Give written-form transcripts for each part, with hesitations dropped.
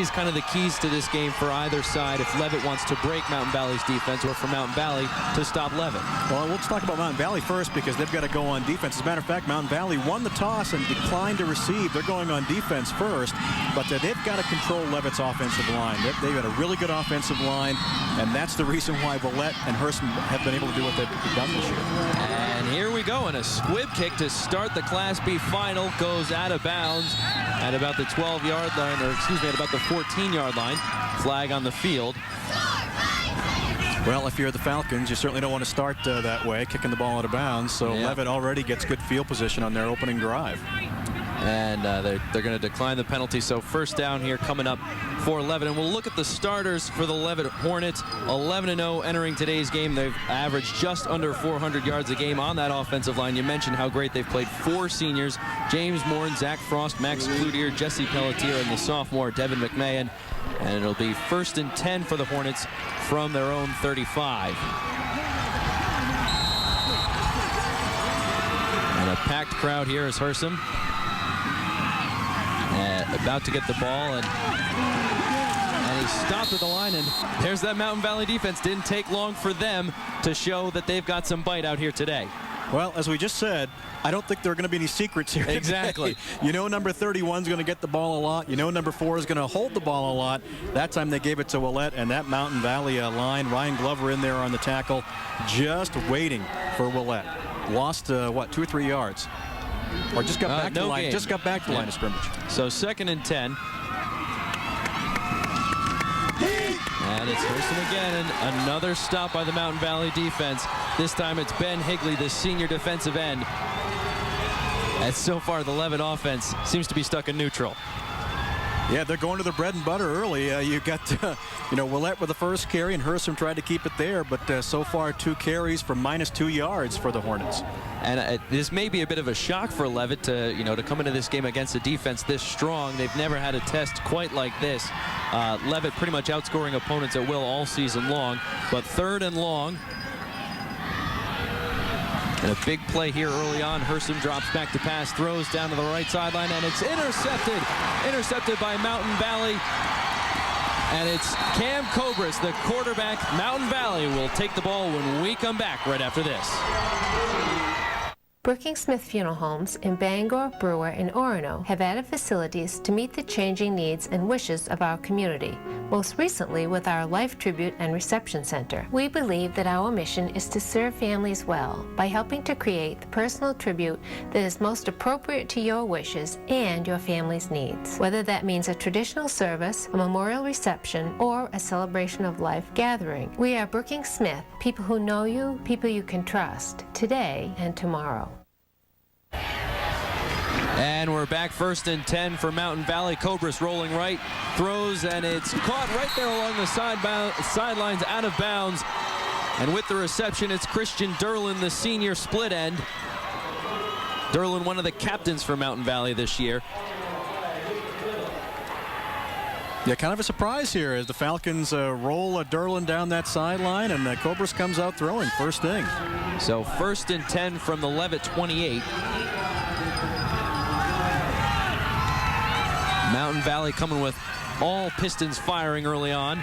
see as kind of the keys to this game for either side if Leavitt wants to break Mountain Valley's defense or for Mountain Valley to stop Leavitt? Well, let's talk about Mountain Valley first because they've got to go on defense. As a matter of fact, Mountain Valley won the toss and declined to receive. They're going on defense first, but they've got to control Leavitt's offensive line. They've got a really good offensive line, and that's the reason why Willett and Hurston have been able to do what they've done this year. And here we go, and a squib kick to start the Class B final goes out of bounds at about the 12-yard line, or excuse me, at about the 14-yard line. Flag on the field. Well, if you're the Falcons, you certainly don't want to start that way, kicking the ball out of bounds. So yeah. Leavitt already gets good field position on their opening drive. And they're going to decline the penalty. So first down here coming up for Leavitt. And we'll look at the starters for the Leavitt Hornets. 11-0 entering today's game. They've averaged just under 400 yards a game on that offensive line. You mentioned how great they've played. 4 seniors: James Morton, Zach Frost, Max Cloutier, Jesse Pelletier, and the sophomore Devin McMahon. And it'll be 1st and 10 for the Hornets from their own 35. And a packed crowd here as Hurston about to get the ball, and he stopped at the line, and there's that Mountain Valley defense. Didn't take long for them to show that they've got some bite out here today. Well, as we just said, I don't think there are going to be any secrets here. Exactly. You know number 31 is going to get the ball a lot. You know number 4 is going to hold the ball a lot. That time they gave it to Willett, and that Mountain Valley line, Ryan Glover in there on the tackle, just waiting for Willett. Lost, what, 2 or 3 yards? Or just got back to the line. Just got back to the line of scrimmage. So 2nd and 10. And it's Hurston again, and another stop by the Mountain Valley defense. This time it's Ben Higley, the senior defensive end. And so far the Leavitt offense seems to be stuck in neutral. Yeah, they're going to their bread and butter early. You got, Willett with the first carry, and Hurston tried to keep it there, but so far 2 carries for -2 yards for the Hornets. And this may be a bit of a shock for Leavitt to come into this game against a defense this strong. They've never had a test quite like this. Leavitt pretty much outscoring opponents at will all season long, but 3rd and long. And a big play here early on. Hurston drops back to pass, throws down to the right sideline, and it's intercepted. Intercepted by Mountain Valley. And it's Cam Kaubris, the quarterback. Mountain Valley will take the ball when we come back right after this. Brookings Smith Funeral Homes in Bangor, Brewer, and Orono have added facilities to meet the changing needs and wishes of our community, most recently with our Life Tribute and Reception Center. We believe that our mission is to serve families well by helping to create the personal tribute that is most appropriate to your wishes and your family's needs. Whether that means a traditional service, a memorial reception, or a celebration of life gathering, we are Brookings Smith, people who know you, people you can trust, today and tomorrow. And we're back 1st and 10 for Mountain Valley. Kaubris rolling right, throws, and it's caught right there along the sidelines, out of bounds. And with the reception, it's Christian Durland, the senior split end. Durland, one of the captains for Mountain Valley this year. Yeah, kind of a surprise here as the Falcons roll Durland down that sideline, and Kaubris comes out throwing first thing. So 1st and 10 from the Leavitt 28. Mountain Valley coming with all pistons firing early on.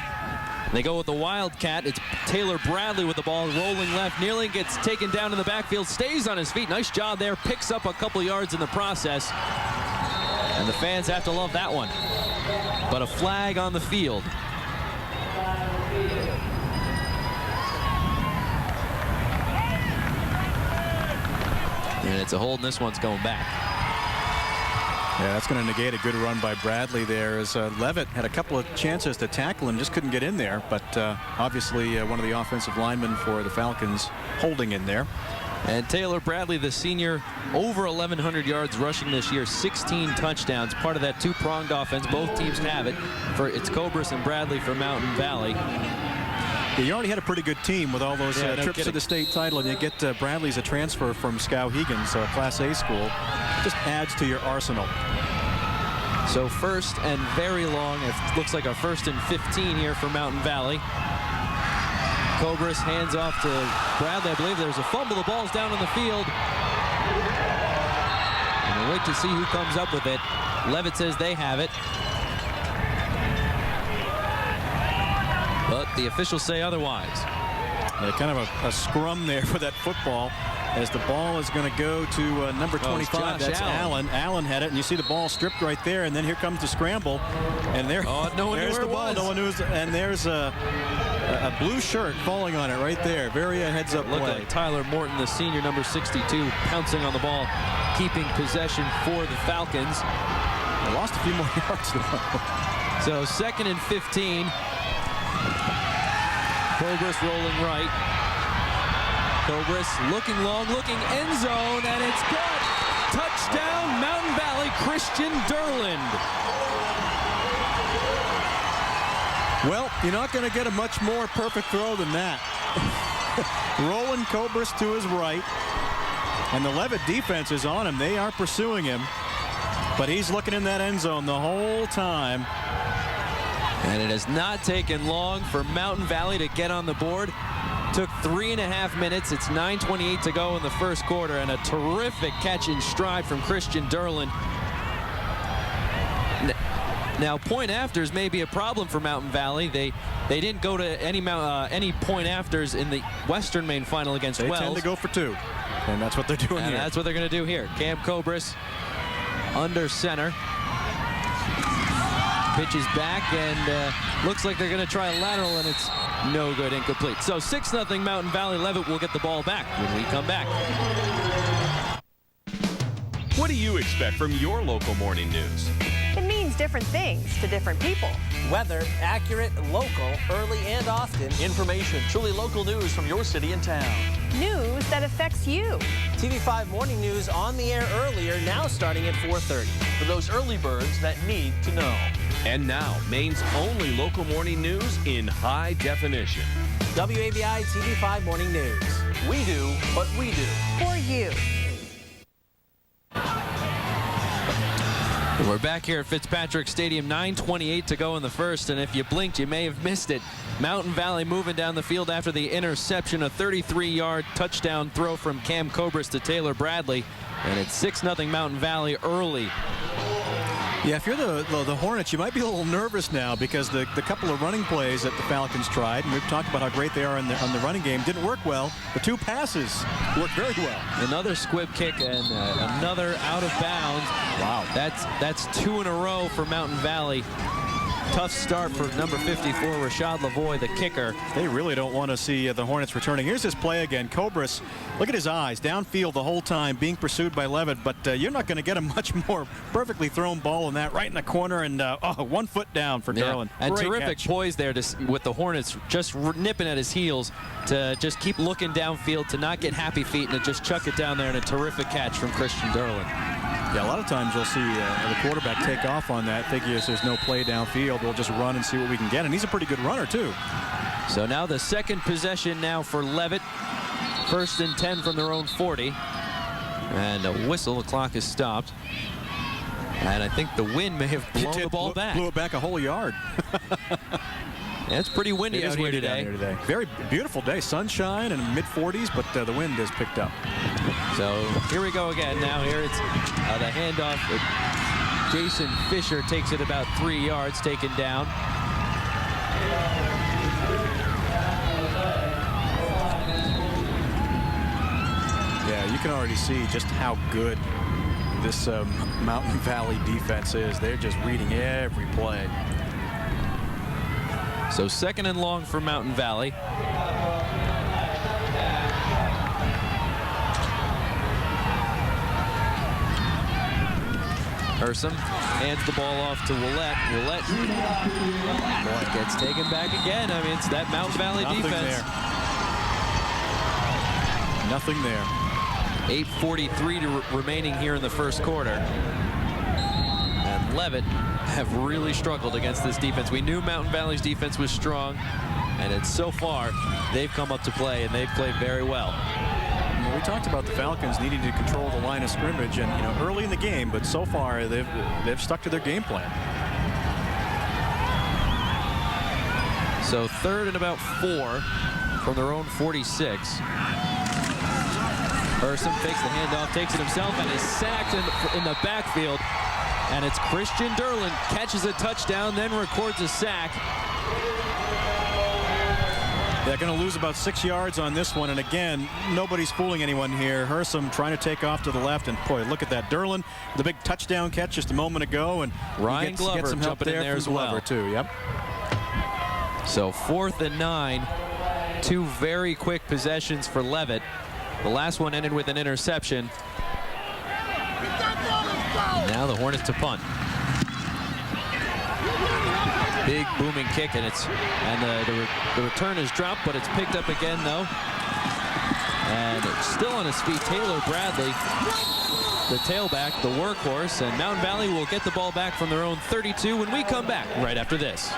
They go with the Wildcat. It's Taylor Bradley with the ball, rolling left. Nearly gets taken down in the backfield, stays on his feet. Nice job there, picks up a couple yards in the process. And the fans have to love that one. But a flag on the field. And it's a hold, and this one's going back. Yeah, that's going to negate a good run by Bradley there, as Leavitt had a couple of chances to tackle him, just couldn't get in there. But obviously one of the offensive linemen for the Falcons holding in there. And Taylor Bradley, the senior, over 1,100 yards rushing this year, 16 touchdowns, part of that 2-pronged offense. Both teams have it. It's Kaubris and Bradley for Mountain Valley. Yeah, you already had a pretty good team with all those trips to the state title, and you get Bradley as a transfer from Skowhegan's Class A school. Just adds to your arsenal. So 1st and very long. It looks like a 1st and 15 here for Mountain Valley. Kaubris hands off to Bradley. I believe there's a fumble. The ball's down on the field. And we'll wait to see who comes up with it. Leavitt says they have it. But the officials say otherwise. Yeah, kind of a scrum there for that football as the ball is going to go to number 25. That's Allen. Allen had it, and you see the ball stripped right there, and then here comes the scramble. And there, no one there's knew the ball. No one knew. And there's a blue shirt falling on it right there. Very heads-up play. Look at Tyler Morton, the senior, number 62, pouncing on the ball, keeping possession for the Falcons. They lost a few more yards though. So 2nd and 15. Kaubris rolling right. Kaubris looking long, looking end zone, and it's good. Touchdown, Mountain Valley, Christian Durland. Well, you're not going to get a much more perfect throw than that. Rolling Kaubris to his right, and the Leavitt defense is on him. They are pursuing him, but he's looking in that end zone the whole time. And it has not taken long for Mountain Valley to get on the board. Took 3.5 minutes. It's 9:28 to go in the first quarter, and a terrific catch in stride from Christian Durland. Now, point afters may be a problem for Mountain Valley. They didn't go to any point afters in the Western Maine final against Wells. They tend to go for 2, and that's what they're doing here. And that's what they're going to do here. Cam Kaubris under center. Pitches back, and looks like they're going to try a lateral, and it's no good, incomplete. So 6-0 Mountain Valley. Leavitt will get the ball back when we come back. What do you expect from your local morning news? It means different things to different people. Weather, accurate, local, early and often. Information, truly local news from your city and town. News that affects you. TV5 Morning News on the air earlier, now starting at 4:30. For those early birds that need to know. And now, Maine's only local morning news in high definition. WABI TV5 Morning News. We do what we do. For you. We're back here at Fitzpatrick Stadium, 9:28 to go in the first, and if you blinked, you may have missed it. Mountain Valley moving down the field after the interception, a 33-yard touchdown throw from Cam Kaubris to Taylor Bradley, and it's 6-0 Mountain Valley early. Yeah, if you're the Hornets, you might be a little nervous now because the couple of running plays that the Falcons tried, and we've talked about how great they are on the running game, didn't work well. The 2 passes worked very well. Another squib kick and another out of bounds. Wow. That's 2 in a row for Mountain Valley. Tough start for number 54, Rashad Lavoie, the kicker. They really don't want to see the Hornets returning. Here's this play again. Kaubris, look at his eyes, downfield the whole time, being pursued by Leavitt, but you're not going to get a much more perfectly thrown ball than that, right in the corner, and 1 foot down for Durland. And great terrific catch. poise there with the Hornets just nipping at his heels to just keep looking downfield, to not get happy feet, and to just chuck it down there, and a terrific catch from Christian Durland. Yeah, a lot of times you'll see the quarterback take off on that, figures there's no play downfield, we'll just run and see what we can get, and he's a pretty good runner too. So now the second possession now for Leavitt. 1st and 10 from their own 40. And a whistle, the clock is stopped. And I think the wind may have blown the ball back. Blew it back a whole yard. Yeah, it's pretty windy out here today. Very beautiful day, sunshine and mid-40s, but the wind has picked up. So here we go again. Now here it's the handoff. Jason Fisher takes it about 3 yards, taken down. Yeah, you can already see just how good this Mountain Valley defense is. They're just reading every play. So 2nd and long for Mountain Valley. Ursum hands the ball off to Willett. Willett gets taken back again. I mean, it's that Mountain Valley defense. Nothing there. 8:43 remaining here in the first quarter. And Leavitt have really struggled against this defense. We knew Mountain Valley's defense was strong, and so far they've come up to play, and they've played very well. We talked about the Falcons needing to control the line of scrimmage, and early in the game, but so far they've stuck to their game plan. So 3rd and about 4 from their own 46. Ursum takes the handoff, takes it himself, and is sacked in the backfield. And it's Christian Durland catches a touchdown, then records a sack. They're going to lose about 6 yards on this one. And again, nobody's fooling anyone here. Hersom trying to take off to the left. And boy, look at that. Durland, the big touchdown catch just a moment ago. And Ryan Glover gets some help jumping in there as well. Glover too. Yep. So 4th and 9. 2 very quick possessions for Leavitt. The last one ended with an interception. Now the Hornets to punt. Big booming kick, and the return is dropped, but it's picked up again though. And still on his feet, Taylor Bradley, the tailback, the workhorse, and Mountain Valley will get the ball back from their own 32 when we come back right after this.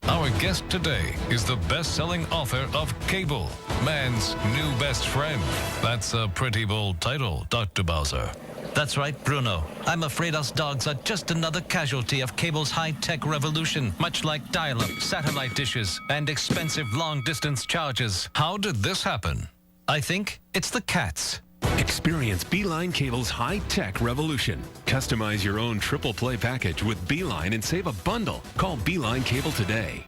Our guest today is the best-selling author of Cable, Man's New Best Friend. That's a pretty bold title, Dr. Bowser. That's right, Bruno. I'm afraid us dogs are just another casualty of cable's high-tech revolution, much like dial-up, satellite dishes, and expensive long-distance charges. How did this happen? I think it's the cats. Experience Beeline Cable's high-tech revolution. Customize your own triple play package with Beeline and save a bundle. Call Beeline Cable today.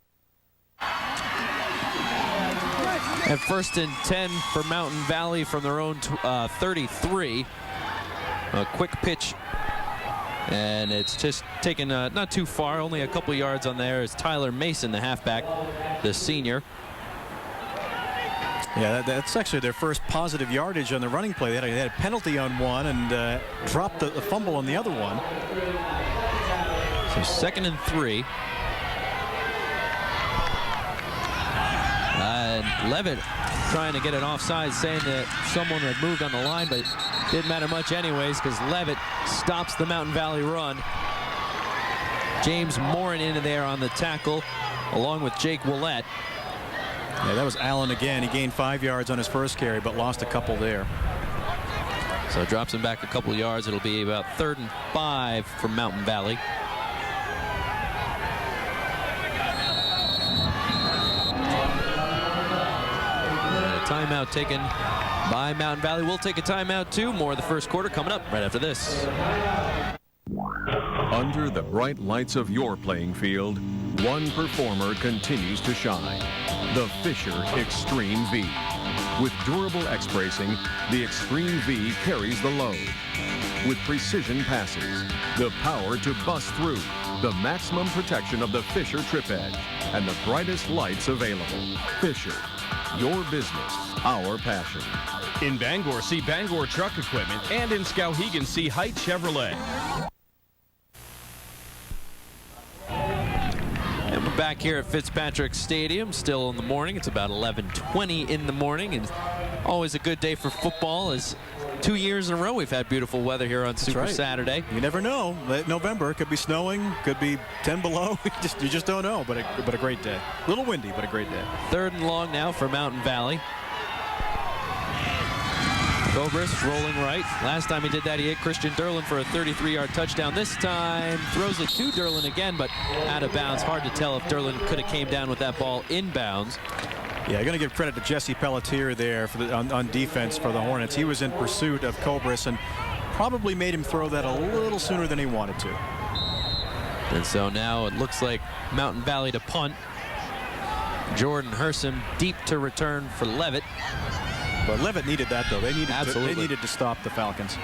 And 1st and 10 for Mountain Valley from their own 33. A quick pitch, and it's just taken not too far, only a couple yards on there. Is Tyler Mason, the halfback, the senior. Yeah, that's actually their first positive yardage on the running play. They had a penalty on one and dropped the fumble on the other one. So 2nd and 3. Leavitt trying to get it offside, saying that someone had moved on the line, but it didn't matter much anyways because Leavitt stops the Mountain Valley run. James Morin in there on the tackle, along with Jake Willett. Yeah, that was Allen again. He gained 5 yards on his first carry, but lost a couple there. So it drops him back a couple yards. It'll be about 3rd and 5 for Mountain Valley. Timeout taken by Mountain Valley. We'll take a timeout too. More of the first quarter coming up right after this. Under the bright lights of your playing field, one performer continues to shine. The Fisher Extreme V. With durable X-bracing, the Extreme V carries the load. With precision passes, the power to bust through, the maximum protection of the Fisher Trip Edge, and the brightest lights available. Fisher. Your business, our passion. In Bangor, see Bangor Truck Equipment, and in Skowhegan, see Height Chevrolet. And we're back here at Fitzpatrick Stadium, still in the morning. It's about 11:20 in the morning, and always a good day for football. As 2 years in a row we've had beautiful weather here on Super Saturday. You never know. Late November, it could be snowing, could be 10 below. You just don't know, but a great day. A little windy, but a great day. 3rd and long now for Mountain Valley. Kaubris rolling right. Last time he did that, he hit Christian Durland for a 33-yard touchdown. This time throws it to Durland again, but out of bounds. Hard to tell if Durland could have came down with that ball inbounds. Yeah, going to give credit to Jesse Pelletier there for on defense for the Hornets. He was in pursuit of Kaubris and probably made him throw that a little sooner than he wanted to. And so now it looks like Mountain Valley to punt. Jordan Hersom deep to return for Leavitt. But Leavitt needed that, though. They needed to stop the Falcons.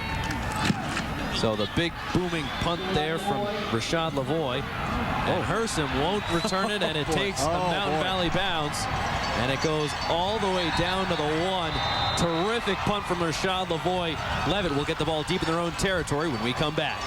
So the big booming punt there from Rashad Lavoie. And Hersom won't return it, and it takes a Mountain Valley bounce. And it goes all the way down to the 1. Terrific punt from Rashad Lavoie. Leavitt will get the ball deep in their own territory when we come back.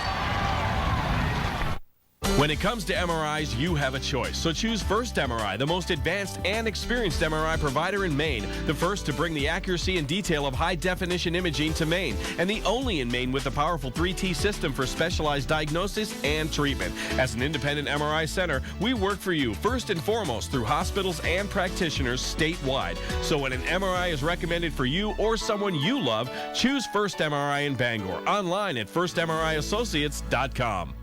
When it comes to MRIs, you have a choice. So choose First MRI, the most advanced and experienced MRI provider in Maine. The first to bring the accuracy and detail of high-definition imaging to Maine. And the only in Maine with a powerful 3T system for specialized diagnosis and treatment. As an independent MRI center, we work for you first and foremost through hospitals and practitioners statewide. So when an MRI is recommended for you or someone you love, choose First MRI in Bangor. Online at firstmriassociates.com.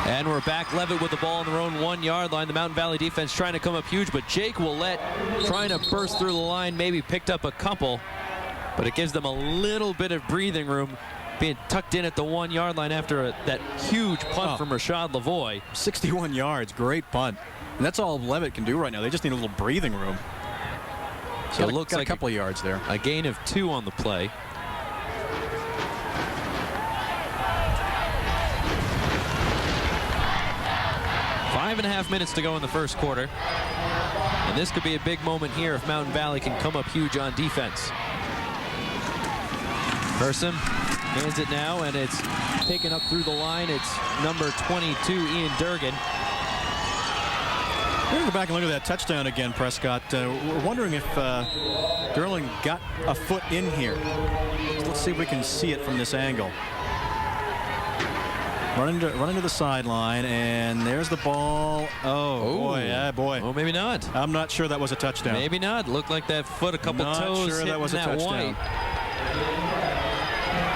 And we're back. Leavitt with the ball on their own 1-yard line. The Mountain Valley defense trying to come up huge, but Jake Willett trying to burst through the line, maybe picked up a couple, but it gives them a little bit of breathing room, being tucked in at the 1-yard line after that huge punt from Rashad Lavoie. 61 yards, great punt. And that's all Leavitt can do right now. They just need a little breathing room. So it looks like a couple of yards there. A gain of 2 on the play. Five and a half minutes to go in the first quarter. And this could be a big moment here if Mountain Valley can come up huge on defense. Hersom hands it now, and it's taken up through the line. It's number 22, Ian Durgan. We're going to go back and look at that touchdown again, Prescott. We're wondering if Durland got a foot in here. Let's see if we can see it from this angle. Running to the sideline, and there's the ball. Oh, boy, yeah, boy. Oh, maybe not. I'm not sure that was a touchdown. Maybe not. Looked like that foot, a couple toes sure that was a touchdown. White.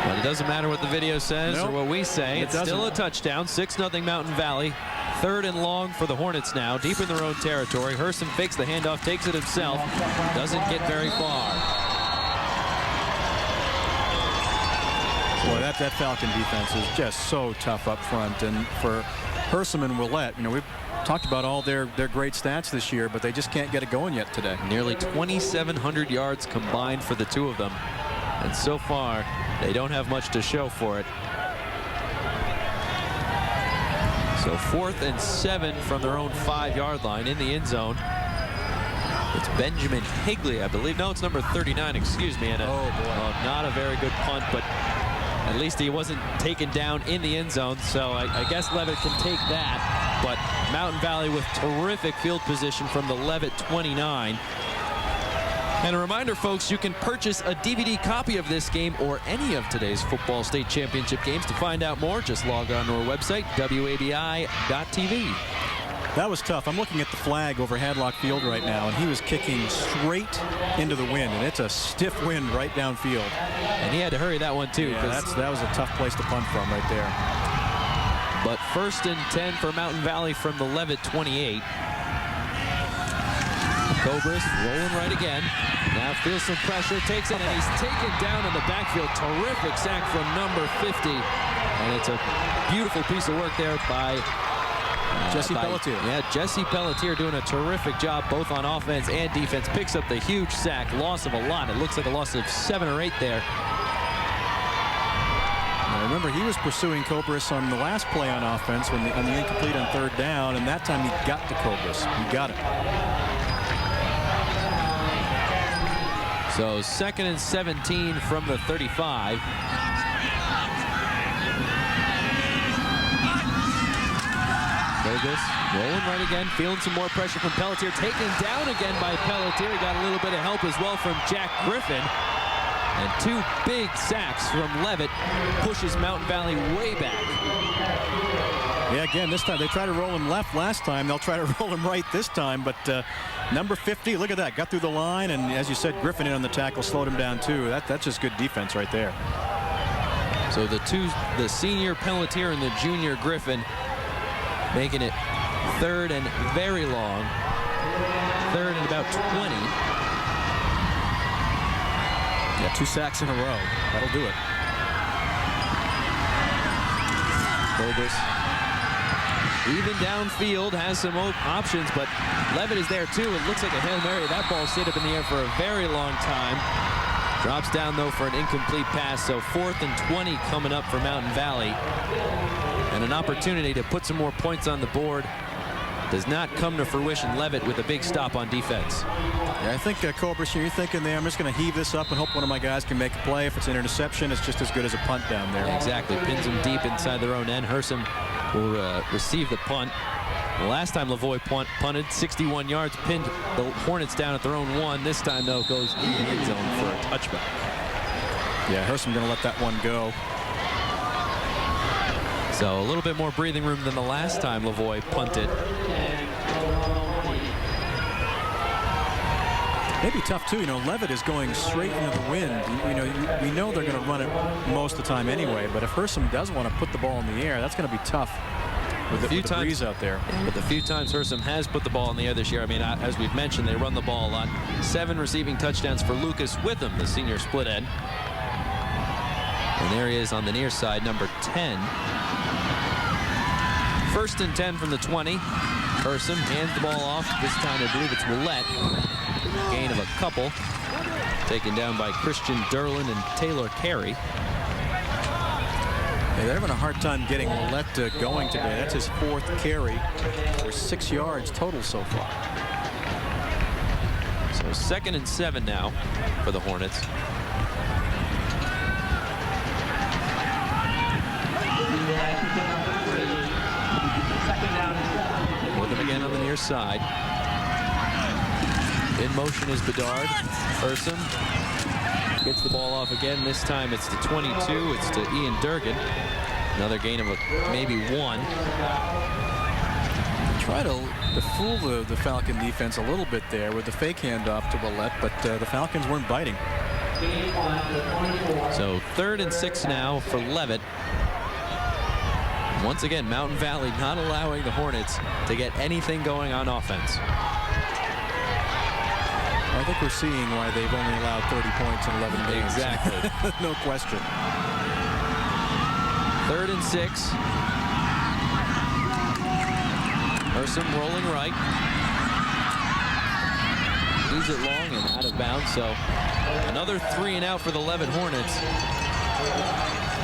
But it doesn't matter what the video says or what we say. It's still a touchdown. 6-0 Mountain Valley. 3rd and long for the Hornets now, deep in their own territory. Hersom fakes the handoff, takes it himself. Doesn't get very far. Boy, that Falcon defense is just so tough up front. And for Hersom and Willett, we've talked about all their great stats this year, but they just can't get it going yet today. Nearly 2,700 yards combined for the two of them. And so far, they don't have much to show for it. So 4th and 7 from their own 5-yard line in the end zone. It's Benjamin Higley, I believe. No, it's number 39, excuse me. And not a very good punt, but at least he wasn't taken down in the end zone. So I guess Leavitt can take that. But Mountain Valley with terrific field position from the Leavitt 29. And a reminder, folks, you can purchase a DVD copy of this game or any of today's football state championship games. To find out more, just log on to our website, wabi.tv. That was tough. I'm looking at the flag over Hadlock Field right now, and he was kicking straight into the wind, and it's a stiff wind right downfield. And he had to hurry that one, too. Yeah, that was a tough place to punt from right there. But 1st and 10 for Mountain Valley from the Leavitt 28. Kaubris rolling right again. Now feels some pressure, takes it, and he's taken down in the backfield. Terrific sack from number 50. And it's a beautiful piece of work there by Jesse Pelletier. Yeah, Jesse Pelletier doing a terrific job both on offense and defense. Picks up the huge sack, loss of a lot. It looks like a loss of 7 or 8 there. Now remember, he was pursuing Kaubris on the last play on offense on the incomplete on 3rd down, and that time he got to Kaubris. He got it. So 2nd and 17 from the 35. Kaubris rolling right again, feeling some more pressure from Pelletier. Taken down again by Pelletier. He got a little bit of help as well from Jack Griffin. And 2 big sacks from Leavitt pushes Mountain Valley way back. Yeah, again, this time they tried to roll him left last time. They'll try to roll him right this time, but number 50, look at that, got through the line, and as you said, Griffin in on the tackle, slowed him down too. That's just good defense right there. So the senior Pelletier and the junior Griffin making it 3rd and very long. 3rd and about 20. Yeah, 2 sacks in a row. That'll do it. Kaubris even downfield, has some options, but Leavitt is there too. It looks like a Hail Mary. That ball stayed up in the air for a very long time. Drops down though for an incomplete pass. So 4th and 20 coming up for Mountain Valley. And an opportunity to put some more points on the board. Does not come to fruition. Leavitt with a big stop on defense. Yeah, I think Kaubris, you're thinking there, I'm just going to heave this up and hope one of my guys can make a play. If it's an interception, it's just as good as a punt down there. Exactly. Pins them deep inside their own end. Hersom will receive the punt. The last time Lavoie punted 61 yards, pinned the Hornets down at their own 1. This time, though, goes in the end zone for a touchback. Yeah, Hersom going to let that one go. So a little bit more breathing room than the last time Lavoie punted. Maybe tough too. Leavitt is going straight into the wind. We know they're going to run it most of the time anyway, but if Hersom does want to put the ball in the air, that's going to be tough with the breeze out there. But the few times Hersom has put the ball in the air this year, I mean, as we've mentioned, they run the ball a lot. 7 receiving touchdowns for Lucas Witham, the senior split end. And there he is on the near side, number 10. First and 10 from the 20. Ursom hands the ball off. This time I believe it's Willett. Gain of a couple. Taken down by Christian Durland and Taylor Carey. They're having a hard time getting Willett going today. That's his 4th carry for 6 yards total so far. So 2nd and 7 now for the Hornets. With him again on the near side. In motion is Bedard. Ursom gets the ball off again. This time it's to 22. It's to Ian Durgan. Another gain of maybe 1. Try to fool the Falcon defense a little bit there with the fake handoff to Willett, but the Falcons weren't biting. So 3rd and 6 now for Leavitt. Once again, Mountain Valley not allowing the Hornets to get anything going on offense. I think we're seeing why they've only allowed 30 points in 11 games. Exactly. No question. 3rd and 6. Ursom rolling right. Leaves it long and out of bounds. So another 3 and out for the Leavitt Hornets.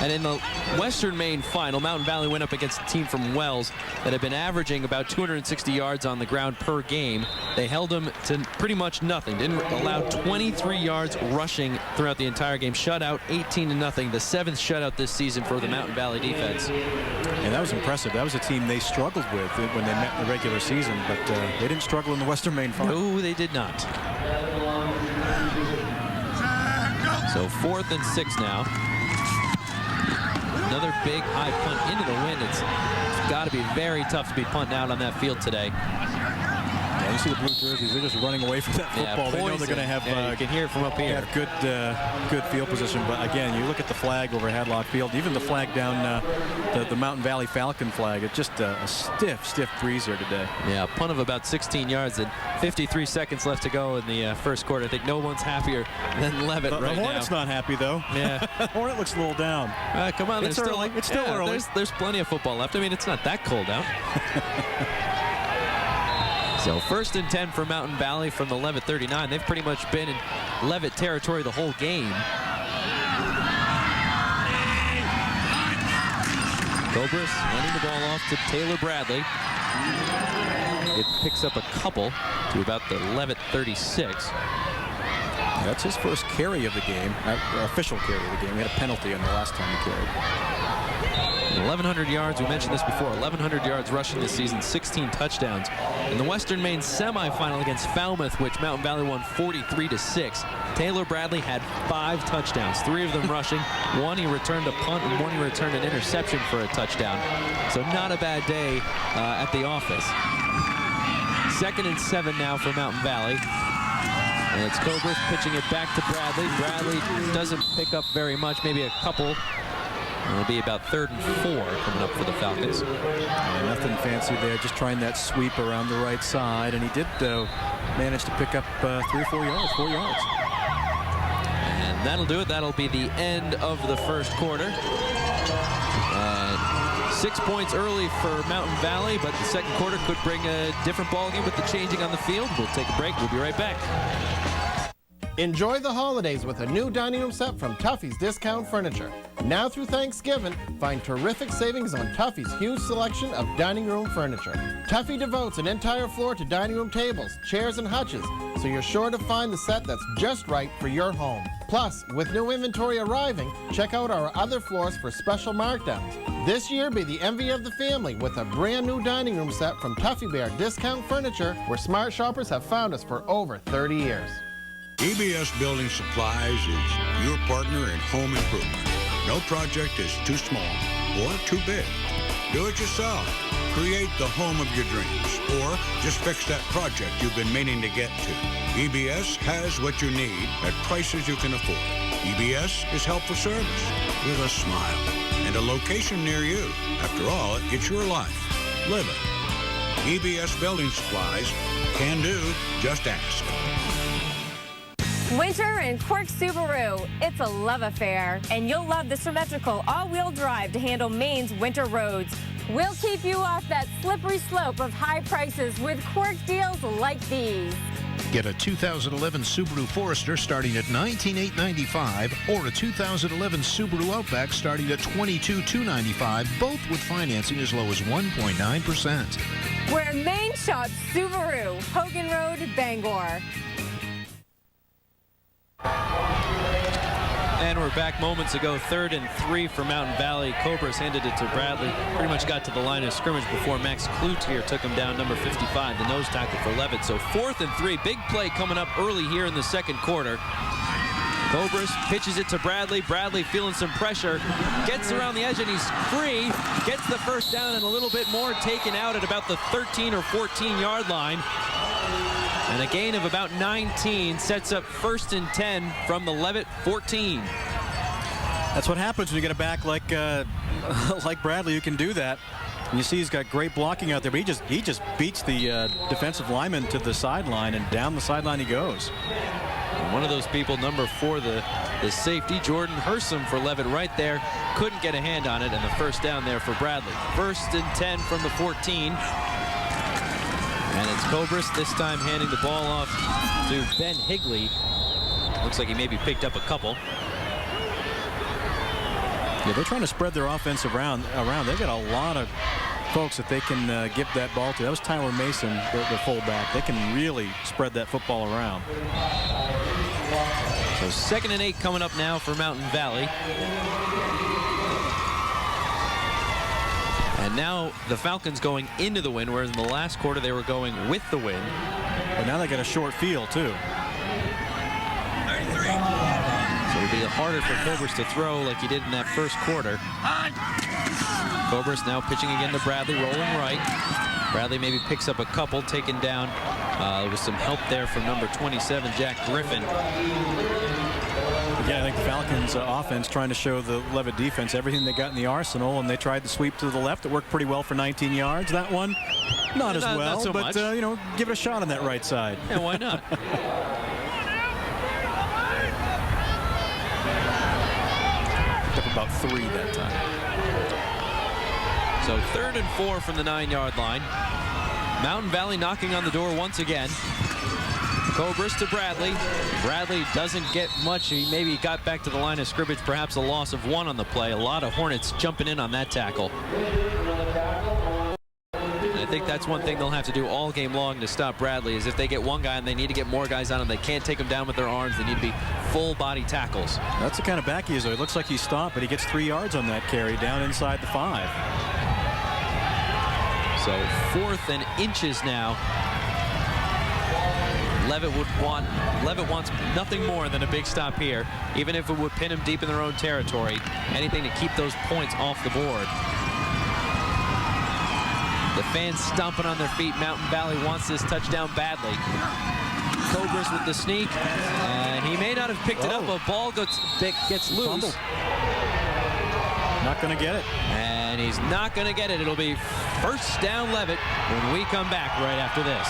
And in the Western Maine final, Mountain Valley went up against a team from Wells that had been averaging about 260 yards on the ground per game. They held them to pretty much nothing. Didn't allow 23 yards rushing throughout the entire game. Shutout 18-0. The 7th shutout this season for the Mountain Valley defense. And that was impressive. That was a team they struggled with when they met in the regular season, but they didn't struggle in the Western Maine final. No, they did not. So 4th and 6 now. Another big high punt into the wind. It's got to be very tough to be punting out on that field today. Yeah, you see the blue jerseys, they're just running away from that football. They know they're going to have you can hear it from up here. Have good field position, but again, you look at the flag over Hadlock Field, even the flag down the Mountain Valley Falcon flag. It's just a stiff breeze here today. Yeah, a punt of about 16 yards and 53 seconds left to go in the first quarter. I think no one's happier than Leavitt right now. The Hornets not happy though. Yeah, Hornet looks a little down. Come on, it's early. It's still early. There's plenty of football left. I mean, it's not that cold out. So 1st and 10 for Mountain Valley from the Leavitt 39. They've pretty much been in Leavitt territory the whole game. Kaubris handing the ball off to Taylor Bradley. It picks up a couple to about the Leavitt 36. That's his first carry of the game, official carry of the game. He had a penalty on the last time he carried. 1,100 yards, we mentioned this before, 1,100 yards rushing this season, 16 touchdowns. In the Western Maine semifinal against Falmouth, which Mountain Valley won 43-6, Taylor Bradley had 5 touchdowns, 3 of them rushing. 1 he returned a punt and 1 he returned an interception for a touchdown. So not a bad day at the office. 2nd and 7 now for Mountain Valley. And it's Kaubris pitching it back to Bradley. Bradley doesn't pick up very much, maybe a couple. It'll be about 3rd and 4 coming up for the Falcons. Yeah, nothing fancy there, just trying that sweep around the right side, and he did manage to pick up 3 or 4 yards, 4 yards. And that'll do it. That'll be the end of the first quarter. 6 points early for Mountain Valley, but the second quarter could bring a different ballgame with the changing on the field. We'll take a break. We'll be right back. Enjoy the holidays with a new dining room set from Tuffy's Discount Furniture. Now through Thanksgiving, find terrific savings on Tuffy's huge selection of dining room furniture. Tuffy devotes an entire floor to dining room tables, chairs, and hutches, so you're sure to find the set that's just right for your home. Plus, with new inventory arriving, check out our other floors for special markdowns. This year, be the envy of the family with a brand new dining room set from Tuffy Bear Discount Furniture, where smart shoppers have found us for over 30 years. EBS Building Supplies is your partner in home improvement. No project is too small or too big. Do it yourself. Create the home of your dreams, or just fix that project you've been meaning to get to. EBS has what you need at prices you can afford. EBS is helpful service with a smile and a location near you. After all, it's your life. Live it. EBS Building Supplies can do. Just ask. Winter and Quirk Subaru. It's a love affair, and you'll love the symmetrical all-wheel drive to handle Maine's winter roads. We'll keep you off that slippery slope of high prices with Quirk deals like these. Get a 2011 Subaru Forester starting at $19,895 or a 2011 Subaru Outback starting at $22,295, both with financing as low as 1.9%. Where Maine shops Subaru, Hogan Road, Bangor. And we're back moments ago, 3rd and 3 for Mountain Valley. Kaubris handed it to Bradley. Pretty much got to the line of scrimmage before Max Cloutier took him down, number 55, the nose tackle for Leavitt. So 4th and 3, big play coming up early here in the second quarter. Kaubris pitches it to Bradley. Bradley feeling some pressure, gets around the edge and he's free. Gets the first down and a little bit more, taken out at about the 13 or 14 yard line. And a gain of about 19 sets up 1st and 10 from the Leavitt 14. That's what happens when you get a back like Bradley. You can do that. And you see he's got great blocking out there, but he just beats the defensive lineman to the sideline, and down the sideline he goes. And one of those people, number 4, the safety, Jordan Hersom for Leavitt right there, couldn't get a hand on it, and the first down there for Bradley. 1st and 10 from the 14. And it's Kaubris this time handing the ball off to Ben Higley. Looks like he maybe picked up a couple. Yeah, they're trying to spread their offense around. They've got a lot of folks that they can give that ball to. That was Tyler Mason, the fullback. They can really spread that football around. So 2nd and 8 coming up now for Mountain Valley. And now the Falcons going into the win, whereas in the last quarter they were going with the win. But now they got a short field too. So it'll be harder for Kaubris to throw like he did in that first quarter. Kaubris now pitching again to Bradley, rolling right. Bradley maybe picks up a couple, taken down with some help there from number 27, Jack Griffin. Again, I think the Falcons offense trying to show the Leavitt defense everything they got in the arsenal, and they tried the sweep to the left. It worked pretty well for 19 yards. That one, not as well, not so but much. you know, give it a shot on that right side. Yeah, why not? Picked up about 3 that time. So 3rd and 4 from the 9-yard line. Mountain Valley knocking on the door once again. Kaubris to Bradley. Bradley doesn't get much. He maybe got back to the line of scrimmage, perhaps a loss of 1 on the play. A lot of Hornets jumping in on that tackle. And I think that's one thing they'll have to do all game long to stop Bradley, is if they get one guy and they need to get more guys on him, they can't take him down with their arms. They need to be full body tackles. That's the kind of back he is, though. It looks like he stopped, but he gets 3 yards on that carry down inside the 5. So 4th and inches now. Leavitt wants nothing more than a big stop here, even if it would pin him deep in their own territory. Anything to keep those points off the board. The fans stomping on their feet. Mountain Valley wants this touchdown badly. Kaubris with the sneak, and he may not have picked it up. A ball gets loose. Fumble. Not going to get it. And he's not going to get it. It'll be 1st down Leavitt when we come back right after this.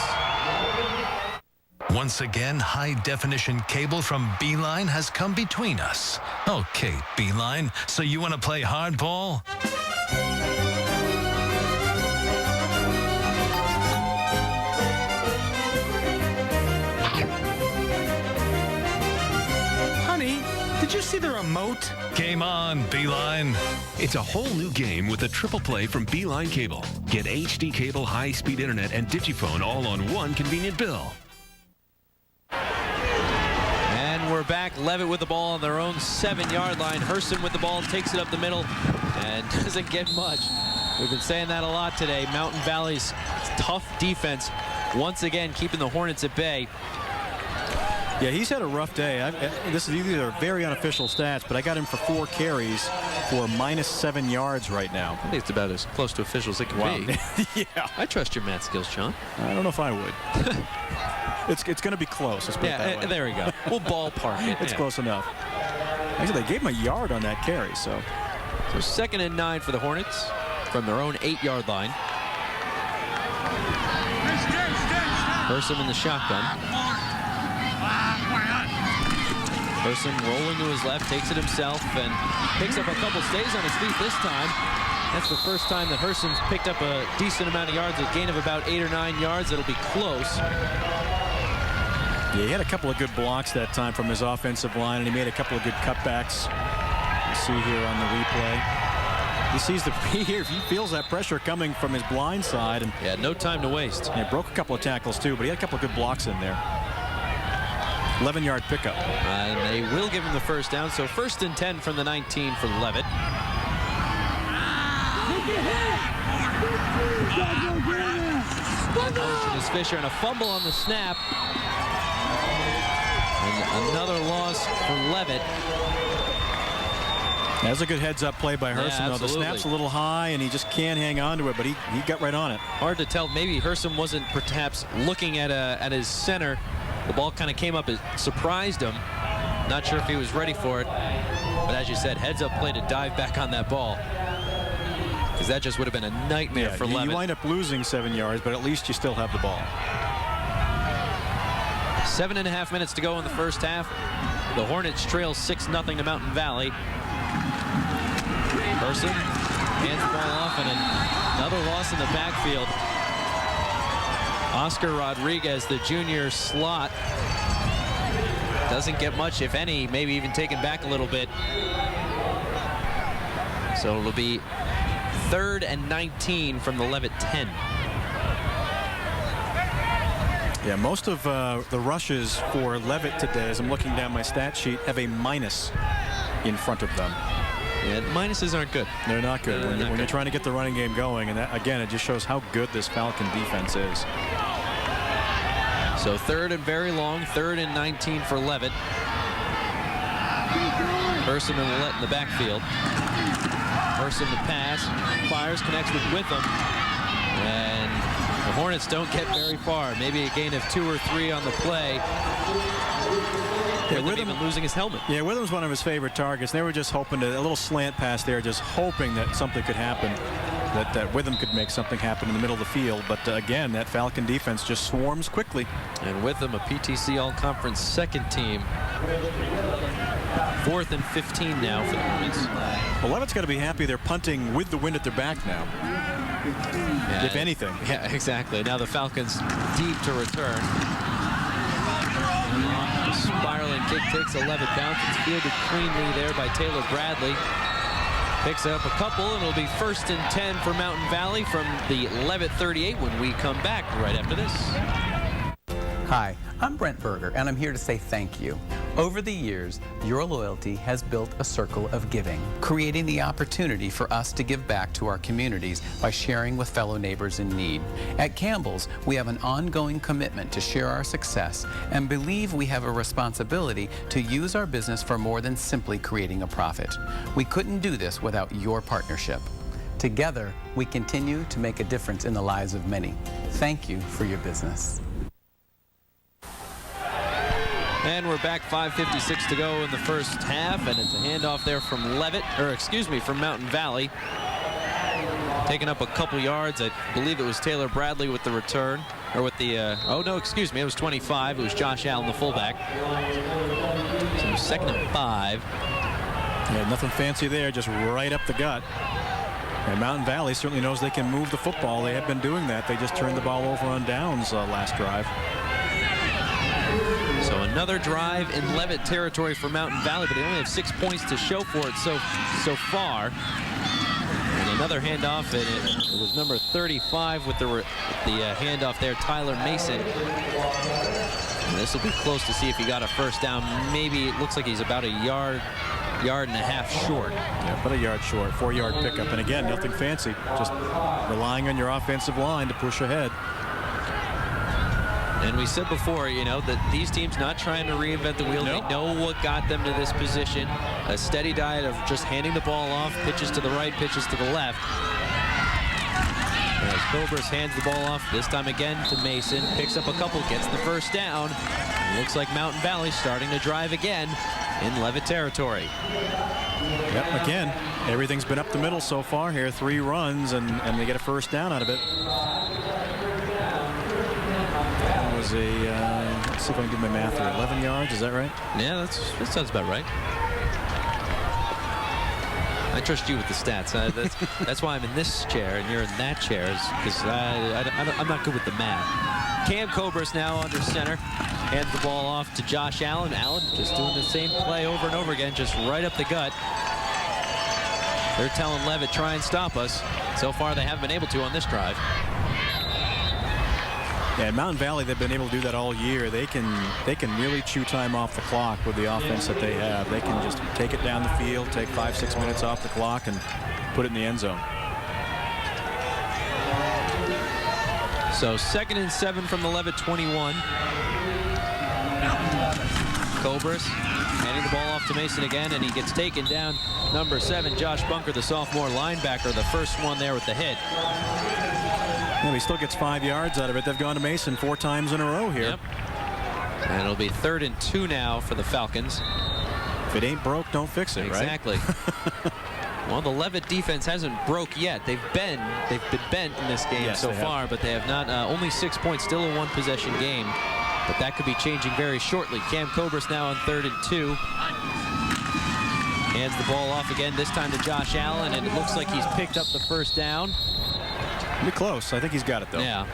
Once again, high-definition cable from Beeline has come between us. Okay, Beeline, so you want to play hardball? Honey, did you see the remote? Game on, Beeline. It's a whole new game with a triple play from Beeline Cable. Get HD cable, high-speed internet, and Digiphone all on one convenient bill. We're back. Leavitt with the ball on their own 7-yard line. Hersom with the ball, takes it up the middle and doesn't get much. We've been saying that a lot today. Mountain Valley's tough defense once again keeping the Hornets at bay. Yeah, he's had a rough day. This is either very unofficial stats, but I got him for 4 carries for -7 yards right now. I think it's about as close to official as it can be. Yeah. I trust your math skills, Sean. I don't know if I would. It's going to be close. Let's put it that way. There we go. We'll ballpark it. It's close enough. Actually, they gave him a yard on that carry. So 2nd and 9 for the Hornets from their own 8-yard line. Hersom in the shotgun. Hersom rolling to his left, takes it himself, and picks up a couple, stays on his feet this time. That's the first time that Herson's picked up a decent amount of yards, a gain of about 8 or 9 yards. It'll be close. Yeah, he had a couple of good blocks that time from his offensive line, and he made a couple of good cutbacks. You see here on the replay. He sees he feels that pressure coming from his blind side. And yeah, no time to waste. And broke a couple of tackles too, but he had a couple of good blocks in there. 11-yard pickup. And they will give him the first down. So 1st and 10 from the 19 for Leavitt. Motion is Fisher, and a fumble on the snap. And another loss for Leavitt. That's a good heads-up play by Herson, Yeah, though. The snap's a little high, and he just can't hang on to it, but he got right on it. Hard to tell. Maybe Herson wasn't perhaps looking at his center. The ball kind of came up, it surprised him. Not sure if he was ready for it. But as you said, heads-up play to dive back on that ball. Because that just would have been a nightmare for Leavitt. You wind up losing 7 yards, but at least you still have the ball. 7.5 minutes to go in the first half. The Hornets trail 6-0 to Mountain Valley. Herson hands the ball off, and another loss in the backfield. Oscar Rodriguez, the junior slot, doesn't get much, if any, maybe even taken back a little bit. So it'll be 3rd and 19 from the Leavitt 10. Yeah, most of the rushes for Leavitt today, as I'm looking down my stat sheet, have a minus in front of them. Yeah, minuses aren't good. They're not good when you're trying to get the running game going. And that, again, it just shows how good this Falcon defense is. So 3rd and very long, 3rd and 19 for Leavitt. Herson and Willett in the backfield. Herson to pass, fires, connects with Witham. And the Hornets don't get very far. Maybe a gain of 2 or 3 on the play. Witham even losing his helmet. Yeah, Witham's one of his favorite targets. They were just hoping a little slant pass there, just hoping that something could happen, that Witham could make something happen in the middle of the field. But again, that Falcon defense just swarms quickly. And Witham, a PTC All-Conference second team. 4th and 15 now for the Hornets. Well, Leavitt's got to be happy they're punting with the wind at their back now. Yeah, if anything. Yeah, exactly. Now the Falcons deep to return. Spiraling kick takes a Leavitt bounce. It's fielded cleanly there by Taylor Bradley. Picks up a couple, and it'll be 1st and 10 for Mountain Valley from the Leavitt 38 when we come back right after this. Hi, I'm Brent Berger, and I'm here to say thank you. Over the years, your loyalty has built a circle of giving, creating the opportunity for us to give back to our communities by sharing with fellow neighbors in need. At Campbell's, we have an ongoing commitment to share our success and believe we have a responsibility to use our business for more than simply creating a profit. We couldn't do this without your partnership. Together, we continue to make a difference in the lives of many. Thank you for your business. And we're back, 5:56 to go in the first half, and it's a handoff there from Leavitt, or excuse me, from Mountain Valley. Taking up a couple yards. I believe it was Taylor Bradley with the return, or with the, oh no, excuse me, it was 25. It was Josh Allen, the fullback. So 2nd and 5. Yeah, nothing fancy there, just right up the gut. And Mountain Valley certainly knows they can move the football. They have been doing that. They just turned the ball over on downs last drive. So another drive in Leavitt territory for Mountain Valley, but they only have 6 points to show for it so far. And another handoff, and it was number 35 with the handoff there, Tyler Mason. And this will be close to see if he got a first down. Maybe it looks like he's about a yard and a half short. Yeah, about a yard short, 4-yard pickup. And again, nothing fancy, just relying on your offensive line to push ahead. And we said before, you know, that these teams not trying to reinvent the wheel. Nope. They know what got them to this position. A steady diet of just handing the ball off, pitches to the right, pitches to the left. As Kaubris hands the ball off, this time again to Mason. Picks up a couple, gets the first down. It looks like Mountain Valley starting to drive again in Leavitt territory. Yep, again, everything's been up the middle so far here. 3 runs, and they get a first down out of it. Was a, let's see if I can do my math here, 11 yards, is that right? Yeah, that sounds about right. I trust you with the stats. That's why I'm in this chair and you're in that chair, because I'm not good with the math. Cam Kaubris now under center. Hands the ball off to Josh Allen. Allen just doing the same play over and over again, just right up the gut. They're telling Leavitt, try and stop us. So far, they haven't been able to on this drive. Yeah, in Mountain Valley, they've been able to do that all year. They can really chew time off the clock with the offense that they have. They can just take it down the field, take 5-6 minutes off the clock, and put it in the end zone. So 2nd and 7 from the Leavitt 21. Kaubris handing the ball off to Mason again, and he gets taken down. Number 7, Josh Bunker, the sophomore linebacker, the first one there with the hit. Yeah, he still gets 5 yards out of it. They've gone to Mason 4 times in a row here. Yep. And it'll be 3rd and 2 now for the Falcons. If it ain't broke, don't fix it, exactly. Right? Well, the Leavitt defense hasn't broke yet. They've been bent in this game so far, but they have not. Only 6 points, still a 1-possession game. But that could be changing very shortly. Cam Kaubris now on 3rd and 2. Hands the ball off again, this time to Josh Allen, and it looks like he's picked up the first down. Be close. I think he's got it, though. Yeah.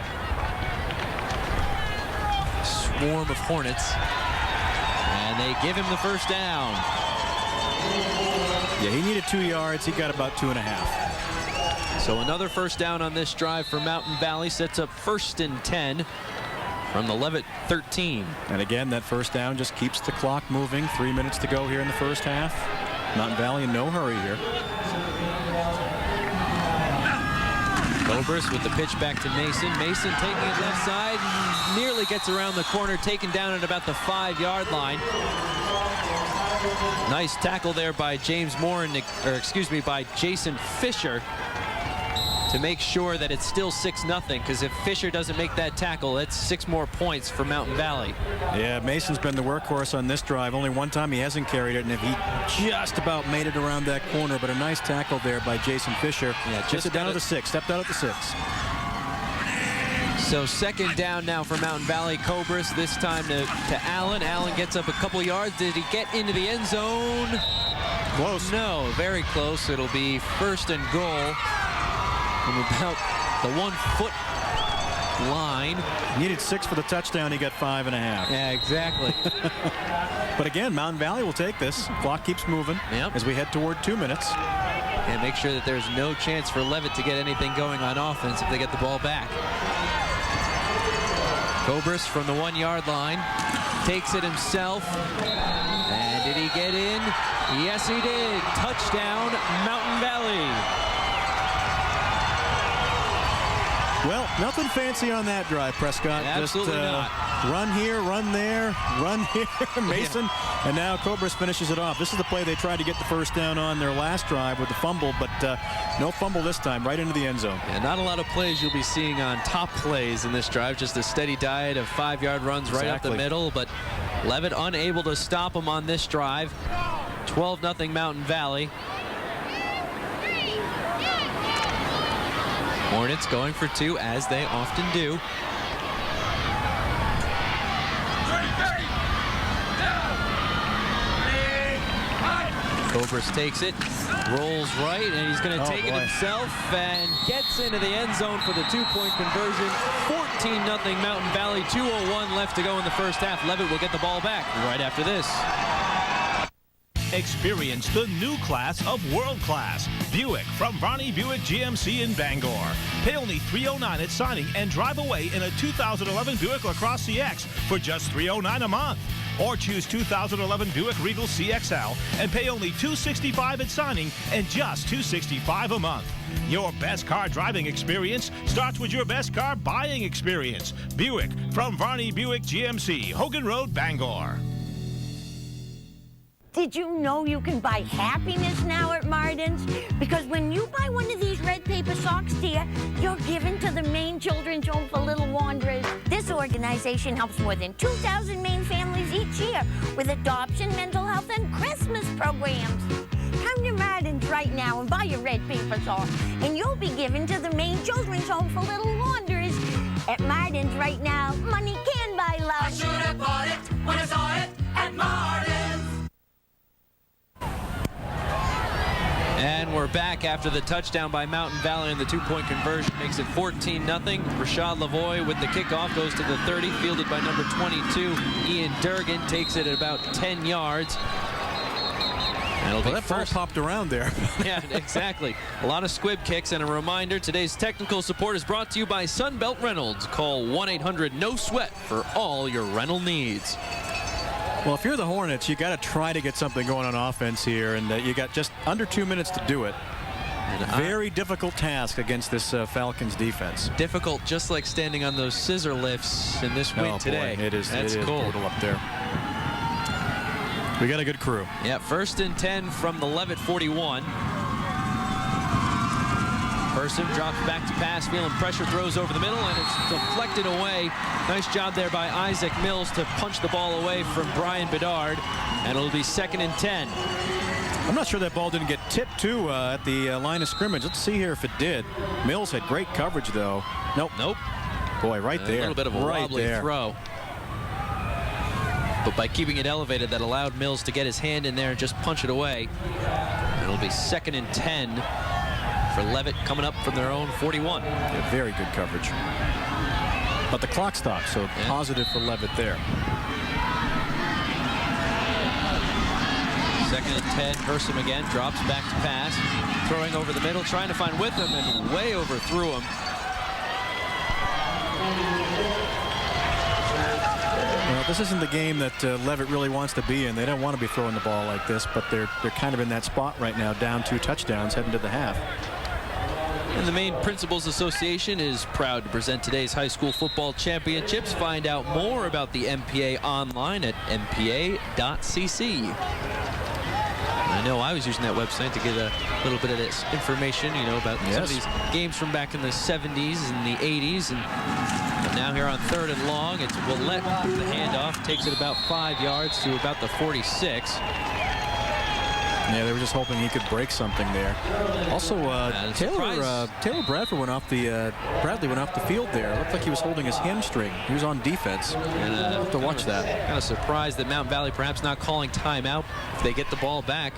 Swarm of Hornets. And they give him the first down. Yeah, he needed 2 yards. He got about 2.5. So another first down on this drive for Mountain Valley. Sets up 1st and 10 from the Leavitt 13. And again, that first down just keeps the clock moving. 3 minutes to go here in the first half. Mountain Valley in no hurry here. Kaubris with the pitch back to Mason. Mason taking it left side, nearly gets around the corner, taken down at about the 5-yard line. Nice tackle there by by Jason Fisher to make sure that it's still 6-0, because if Fisher doesn't make that tackle, it's 6 more points for Mountain Valley. Yeah, Mason's been the workhorse on this drive. Only one time he hasn't carried it, and if he just about made it around that corner, but a nice tackle there by Jason Fisher. Yeah, just it down to the 6, stepped out at the 6. So 2nd down now for Mountain Valley. Kaubris this time to Allen. Allen gets up a couple yards. Did he get into the end zone? Close. No, very close. It'll be 1st and goal from about the 1-foot line. Needed 6 for the touchdown. He got 5.5. Yeah, exactly. But again, Mountain Valley will take this. Clock keeps moving as we head toward 2 minutes. And make sure that there's no chance for Leavitt to get anything going on offense if they get the ball back. Kaubris from the 1-yard line takes it himself. And did he get in? Yes, he did. Touchdown, Mountain Valley. Well, nothing fancy on that drive, Prescott. Absolutely not. Run here, run there, run here, Mason. And now Kaubris finishes it off. This is the play they tried to get the first down on their last drive with the fumble, but no fumble this time, right into the end zone. Yeah, not a lot of plays you'll be seeing on top plays in this drive. Just a steady diet of 5-yard runs right up the middle, but Leavitt unable to stop them on this drive. 12-0 Mountain Valley. Hornets going for 2, as they often do. Kaubris takes it, rolls right, and he's going to take it himself and gets into the end zone for the 2-point conversion. 14-0 Mountain Valley, 2:01 left to go in the first half. Leavitt will get the ball back right after this. Experience the new class of world class. Buick from Varney Buick GMC in Bangor. Pay only $309 at signing and drive away in a 2011 Buick LaCrosse CX for just $309 a month. Or choose 2011 Buick Regal CXL and pay only $265 at signing and just $265 a month. Your best car driving experience starts with your best car buying experience. Buick from Varney Buick GMC, Hogan Road, Bangor. Did you know you can buy happiness now at Martin's? Because when you buy one of these red paper socks, dear, you're given to the Maine Children's Home for Little Wanderers. This organization helps more than 2,000 Maine families each year with adoption, mental health, and Christmas programs. Come to Martin's right now and buy your red paper sock, and you'll be given to the Maine Children's Home for Little Wanderers. At Martin's right now, money can buy love. I should have bought it when I saw it at Martin's. And we're back after the touchdown by Mountain Valley, and the two-point conversion makes it 14-0. Rashad Lavoie with the kickoff goes to the 30, fielded by number 22. Ian Durgan takes it at about 10 yards. Well, that ball popped around there. Yeah, exactly. A lot of squib kicks, and a reminder, today's technical support is brought to you by Sunbelt Reynolds. Call 1-800-NO-SWEAT for all your rental needs. Well, if you're the Hornets, you got to try to get something going on offense here, and you got just under 2 minutes to do it. Very difficult task against this Falcons defense. Difficult, just like standing on those scissor lifts in this wind today. Boy, it is cool. brutal up there. We got a good crew. Yeah, 1st and 10 from the Leavitt 41. Person drops back to pass, feeling pressure, throws over the middle, and it's deflected away. Nice job there by Isaac Mills to punch the ball away from Brian Bedard, and it'll be 2nd and 10. I'm not sure that ball didn't get tipped, too, at the line of scrimmage. Let's see here if it did. Mills had great coverage, though. Nope. Boy, right there. A little bit of a wobbly throw. But by keeping it elevated, that allowed Mills to get his hand in there and just punch it away. It'll be 2nd and 10 for Leavitt, coming up from their own 41. Yeah, very good coverage. But the clock stopped, so positive for Leavitt there. 2nd and 10, Hersom again, drops back to pass, throwing over the middle, trying to find Witham, and way overthrew him. Well, this isn't the game that Leavitt really wants to be in. They don't want to be throwing the ball like this, but they're kind of in that spot right now, down 2 touchdowns, heading to the half. And the Maine Principals Association is proud to present today's high school football championships. Find out more about the MPA online at mpa.cc. I know I was using that website to get a little bit of this information, you know, about some of these games from back in the 70s and the 80s. And now here on 3rd and long, it's Willett with the handoff, takes it about 5 yards to about the 46. Yeah, they were just hoping he could break something there. Also, Taylor Bradley went off the field there. It looked like he was holding his hamstring. He was on defense. And have to watch that. Kind of surprised that Mountain Valley perhaps not calling timeout if they get the ball back.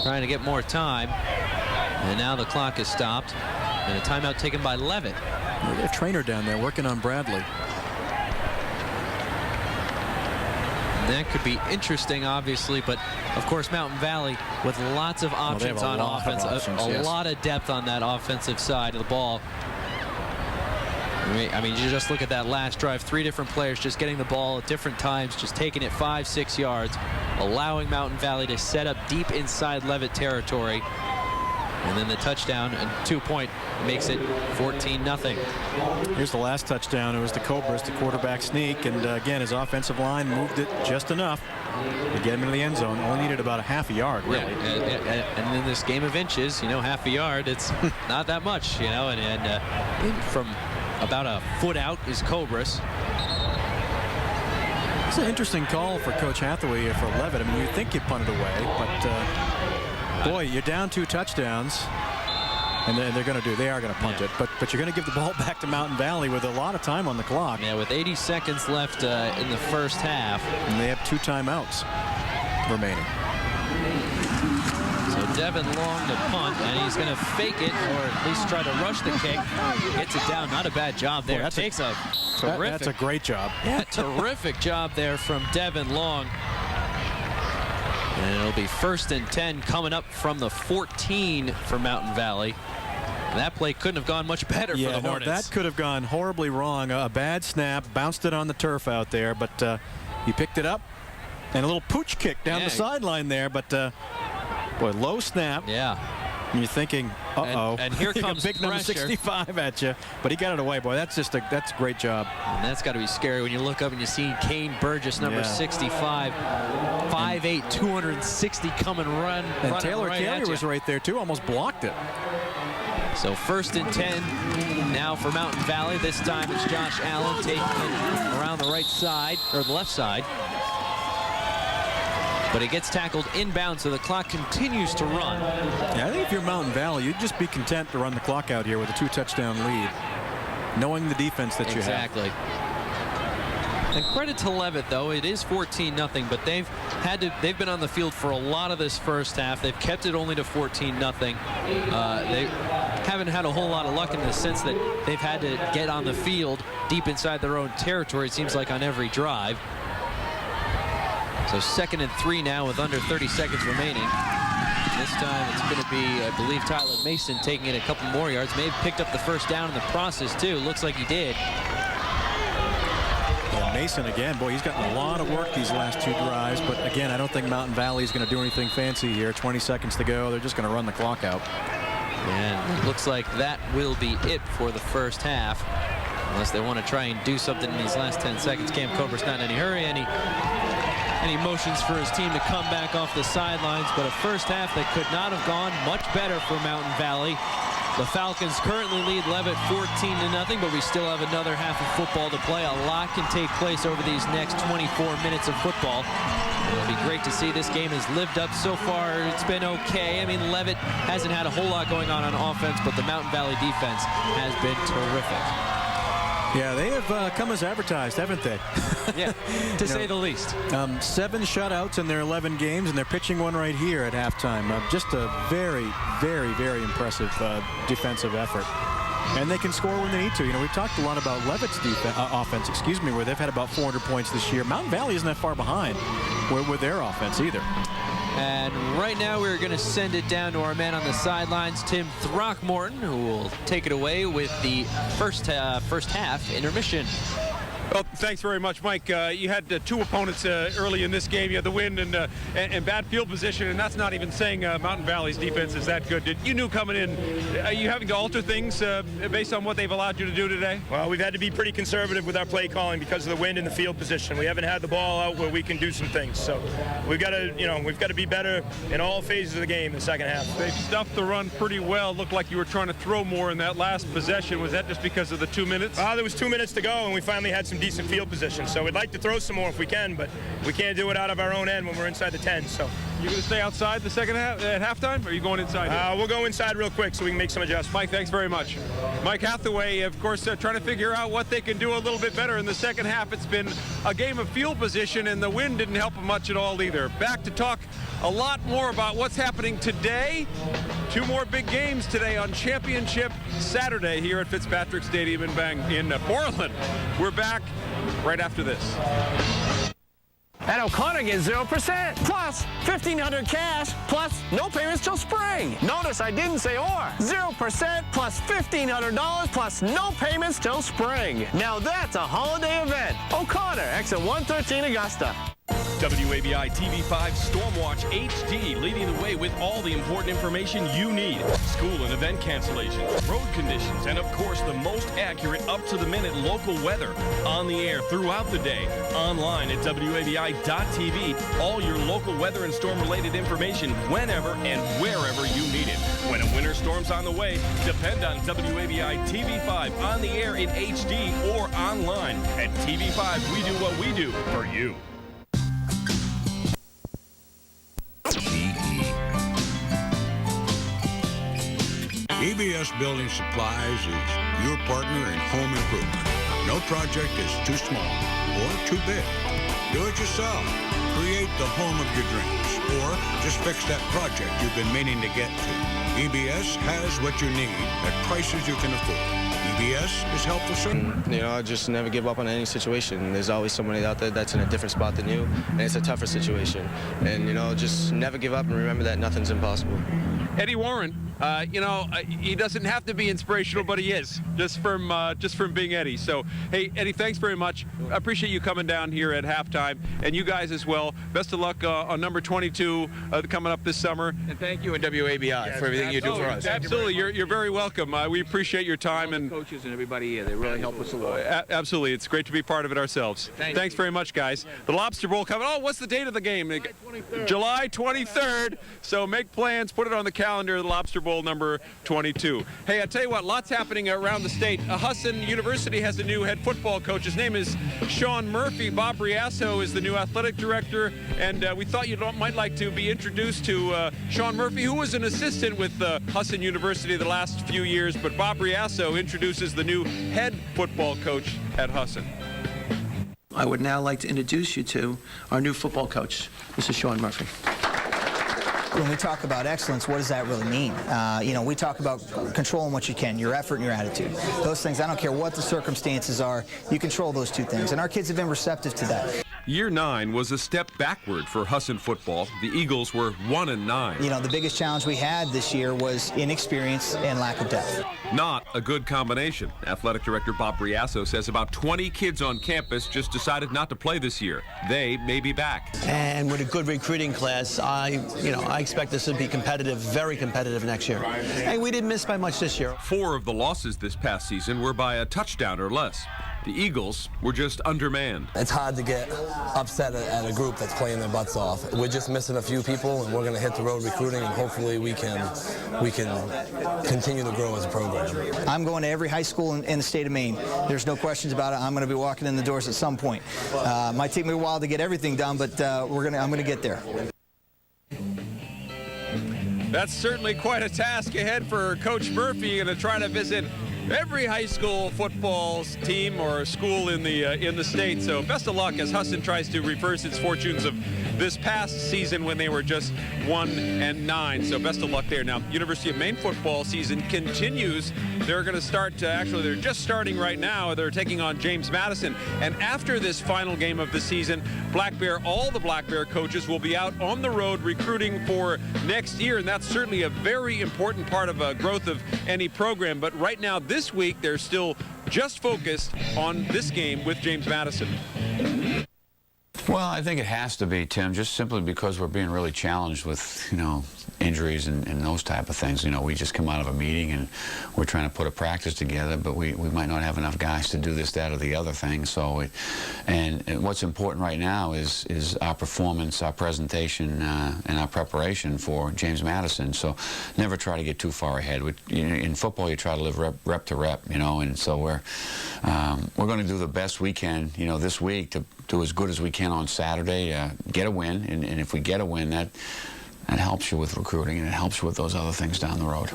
Trying to get more time. And now the clock is stopped. And a timeout taken by Leavitt. We got a trainer down there working on Bradley. That could be interesting, obviously, but of course Mountain Valley with lots of options on offense, a lot of depth on that offensive side of the ball. I mean, you just look at that last drive, 3 different players just getting the ball at different times, just taking it 5-6 yards, allowing Mountain Valley to set up deep inside Leavitt territory. And then the touchdown and 2-point makes it 14-0. Here's the last touchdown. It was to Kaubris, the quarterback sneak. And again, his offensive line moved it just enough to get him into the end zone. Only needed about a half a yard, really. Yeah, and in this game of inches, you know, half a yard, it's not that much, you know. And from about a foot out is Kaubris. It's an interesting call for Coach Hathaway for Leavitt. I mean, you'd think you'd punt it away, but boy, you're down 2 touchdowns, and they are going to punt it, but you're going to give the ball back to Mountain Valley with a lot of time on the clock. Yeah, with 80 seconds left in the first half. And they have 2 timeouts remaining. So Devin Long to punt, and he's going to fake it, or at least try to rush the kick. Gets it down. Not a bad job there. Boy, Takes a terrific. That's a great job. Yeah, terrific job there from Devin Long. And it'll be 1st and 10 coming up from the 14 for Mountain Valley. And that play couldn't have gone much better for the Hornets. That could have gone horribly wrong. A bad snap, bounced it on the turf out there, but he picked it up. And a little pooch kick down the sideline there, but boy, low snap. Yeah. And you're thinking, uh-oh. And here comes big number 65 at you. But he got it away. Boy, that's a great job. And that's got to be scary when you look up and you see Kane Burgess, number 65, 5'8", 260 coming run. And Taylor was right there, too. Almost blocked it. So 1st and 10 now for Mountain Valley. This time it's Josh Allen taking it around the right side, or the left side. But it gets tackled inbound, so the clock continues to run. Yeah, I think if you're Mountain Valley, you'd just be content to run the clock out here with a 2-touchdown lead, knowing the defense that you have. Exactly. And credit to Leavitt, though. It is 14-0, but they've been on the field for a lot of this first half. They've kept it only to 14-0. They haven't had a whole lot of luck in the sense that they've had to get on the field deep inside their own territory, it seems like, on every drive. So 2nd and 3 now with under 30 seconds remaining. This time it's going to be, I believe, Tyler Mason taking it a couple more yards. May have picked up the first down in the process, too. Looks like he did. Yeah, Mason again, boy, he's gotten a lot of work these last 2 drives. But again, I don't think Mountain Valley is going to do anything fancy here. 20 seconds to go. They're just going to run the clock out. And it looks like that will be it for the first half. Unless they want to try and do something in these last 10 seconds. Cam Kaubris not in any hurry. Any motions for his team to come back off the sidelines, but a first half that could not have gone much better for Mountain Valley. The Falcons currently lead Leavitt 14-0, but we still have another half of football to play. A lot can take place over these next 24 minutes of football. It'll be great to see. This game has lived up so far. It's been okay. I mean, Leavitt hasn't had a whole lot going on offense, but the Mountain Valley defense has been terrific. Yeah, they have come as advertised, haven't they? Yeah, to say the least. 7 shutouts in their 11 games, and they're pitching one right here at halftime. Just a very, very, very impressive defensive effort. And they can score when they need to. You know, we've talked a lot about Leavitt's offense, where they've had about 400 points this year. Mountain Valley isn't that far behind with their offense either. And right now we're going to send it down to our man on the sidelines, Tim Throckmorton, who will take it away with the first half intermission. Well, thanks very much, Mike. You had 2 opponents early in this game. You had the wind and bad field position, and that's not even saying Mountain Valley's defense is that good. You knew coming in, are you having to alter things based on what they've allowed you to do today? Well, we've had to be pretty conservative with our play calling because of the wind and the field position. We haven't had the ball out where we can do some things. So we've got to be better in all phases of the game in the second half. They've stuffed the run pretty well. Looked like you were trying to throw more in that last possession. Was that just because of the 2 minutes? There was 2 minutes to go, and we finally had some decent field position. So we'd like to throw some more if we can, but we can't do it out of our own end when we're inside the 10. So you're going to stay outside the second half at halftime, or are you going inside? We'll go inside real quick so we can make some adjustments. Mike, thanks very much. Mike Hathaway, of course, trying to figure out what they can do a little bit better in the second half. It's been a game of field position, and the wind didn't help them much at all either. Back to talk a lot more about what's happening today. 2 more big games today on Championship Saturday here at Fitzpatrick Stadium in Portland. We're back right after this. At O'Connor, get 0% plus $1,500 cash plus no payments till spring. Notice I didn't say or. 0% plus $1,500 plus no payments till spring. Now that's a holiday event. O'Connor, exit 113 Augusta. WABI TV5 Stormwatch HD, leading the way with all the important information you need. School and event cancellations, road conditions, and of course the most accurate up-to-the-minute local weather. On the air throughout the day, online at WABI.tv. All your local weather and storm-related information whenever and wherever you need it. When a winter storm's on the way, depend on WABI TV5 on the air in HD or online. At TV5, we do what we do for you. EBS Building Supplies is your partner in home improvement. No project is too small or too big. Do it yourself. Create the home of your dreams. Or just fix that project you've been meaning to get to. EBS has what you need at prices you can afford. EBS is helpful service. You know, just never give up on any situation. There's always somebody out there that's in a different spot than you, and it's a tougher situation. And, you know, just never give up and remember that nothing's impossible. Eddie Warren, he doesn't have to be inspirational, but he is, just from being Eddie. So, hey, Eddie, thanks very much. I appreciate you coming down here at halftime, and you guys as well. Best of luck on number 22 coming up this summer. And thank you and WABI for everything you do for us. Absolutely, you're very welcome. We appreciate your time and coaches and everybody here. They really help us a lot. Absolutely, it's great to be part of it ourselves. Thanks very much, guys. The Lobster Bowl coming. Oh, what's the date of the game? July 23rd. So make plans. Put it on the calendar. The Lobster Bowl number 22. Hey, I tell you what, lots happening around the state. Husson University has a new head football coach. His name is Sean Murphy. Bob Riasso is the new athletic director, and we thought you might like to be introduced to Sean Murphy, who was an assistant with Husson University the last few years, but Bob Riasso introduces the new head football coach at Husson. I would now like to introduce you to our new football coach, Mr. Sean Murphy. When we talk about excellence, what does that really mean? We talk about controlling what you can, your effort and your attitude. Those things, I don't care what the circumstances are, you control those two things. And our kids have been receptive to that. Year 9 was a step backward for Husson football. The Eagles were 1-9. The biggest challenge we had this year was inexperience and lack of depth. Not a good combination. Athletic Director Bob Briasso says about 20 kids on campus just decided not to play this year. They may be back. And with a good recruiting class, I expect this to be competitive, very competitive next year. And we didn't miss by much this year. 4 of the losses this past season were by a touchdown or less. The Eagles were just undermanned. It's hard to get upset at a group that's playing their butts off. We're just missing a few people, and we're going to hit the road recruiting, and hopefully we can continue to grow as a program. I'm going to every high school in the state of Maine. There's no questions about it. I'm going to be walking in the doors at some point. Might take me a while to get everything done, but I'm going to get there. That's certainly quite a task ahead for Coach Murphy, going to try to visit every high school football team or school in the state. So best of luck as Husson tries to reverse its fortunes of this past season when they were just 1-9. So best of luck there. Now, University of Maine football season continues. They're going to start, actually, they're just starting right now. They're taking on James Madison. And after this final game of the season, all the Black Bear coaches will be out on the road recruiting for next year. And that's certainly a very important part of growth of any program. But right now, this week, they're still just focused on this game with James Madison. Well, I think it has to be, Tim, just simply because we're being really challenged with, injuries and those type of things. We just come out of a meeting and we're trying to put a practice together, but we might not have enough guys to do this, that, or the other thing. So, and what's important right now is our performance, our presentation, and our preparation for James Madison. So never try to get too far ahead. In football, you try to live rep to rep, and so we're going to do the best we can, this week to do as good as we can on Saturday, get a win, and if we get a win, that helps you with recruiting, and it helps you with those other things down the road.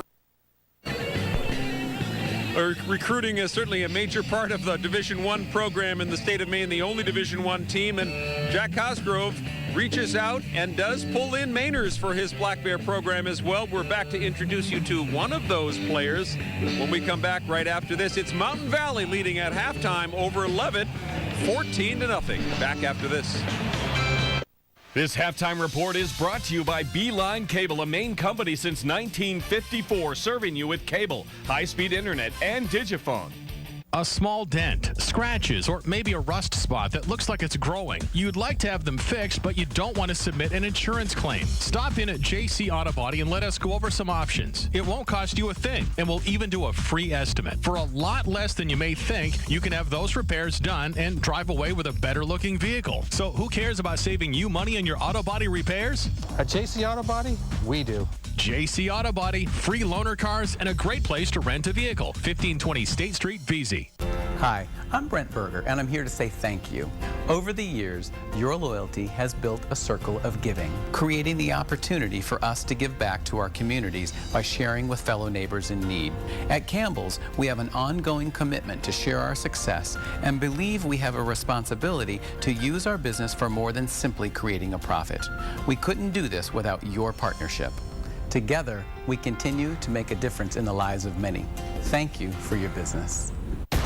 Recruiting is certainly a major part of the Division I program in the state of Maine, the only Division I team, and Jack Cosgrove reaches out and does pull in Mainers for his Black Bear program as well. We're back to introduce you to one of those players when we come back right after this. It's Mountain Valley leading at halftime over Leavitt, 14-0. Back after this. This halftime report is brought to you by Beeline Cable, a Maine company since 1954, serving you with cable, high-speed internet, and Digiphone. A small dent, scratches, or maybe a rust spot that looks like it's growing. You'd like to have them fixed, but you don't want to submit an insurance claim. Stop in at JC Auto Body and let us go over some options. It won't cost you a thing, and we'll even do a free estimate. For a lot less than you may think, you can have those repairs done and drive away with a better-looking vehicle. So who cares about saving you money on your auto body repairs? At JC Auto Body, we do. JC Auto Body, free loaner cars, and a great place to rent a vehicle. 1520 State Street, VZ. Hi, I'm Brent Berger, and I'm here to say thank you. Over the years, your loyalty has built a circle of giving, creating the opportunity for us to give back to our communities by sharing with fellow neighbors in need. At Campbell's, we have an ongoing commitment to share our success and believe we have a responsibility to use our business for more than simply creating a profit. We couldn't do this without your partnership. Together, we continue to make a difference in the lives of many. Thank you for your business.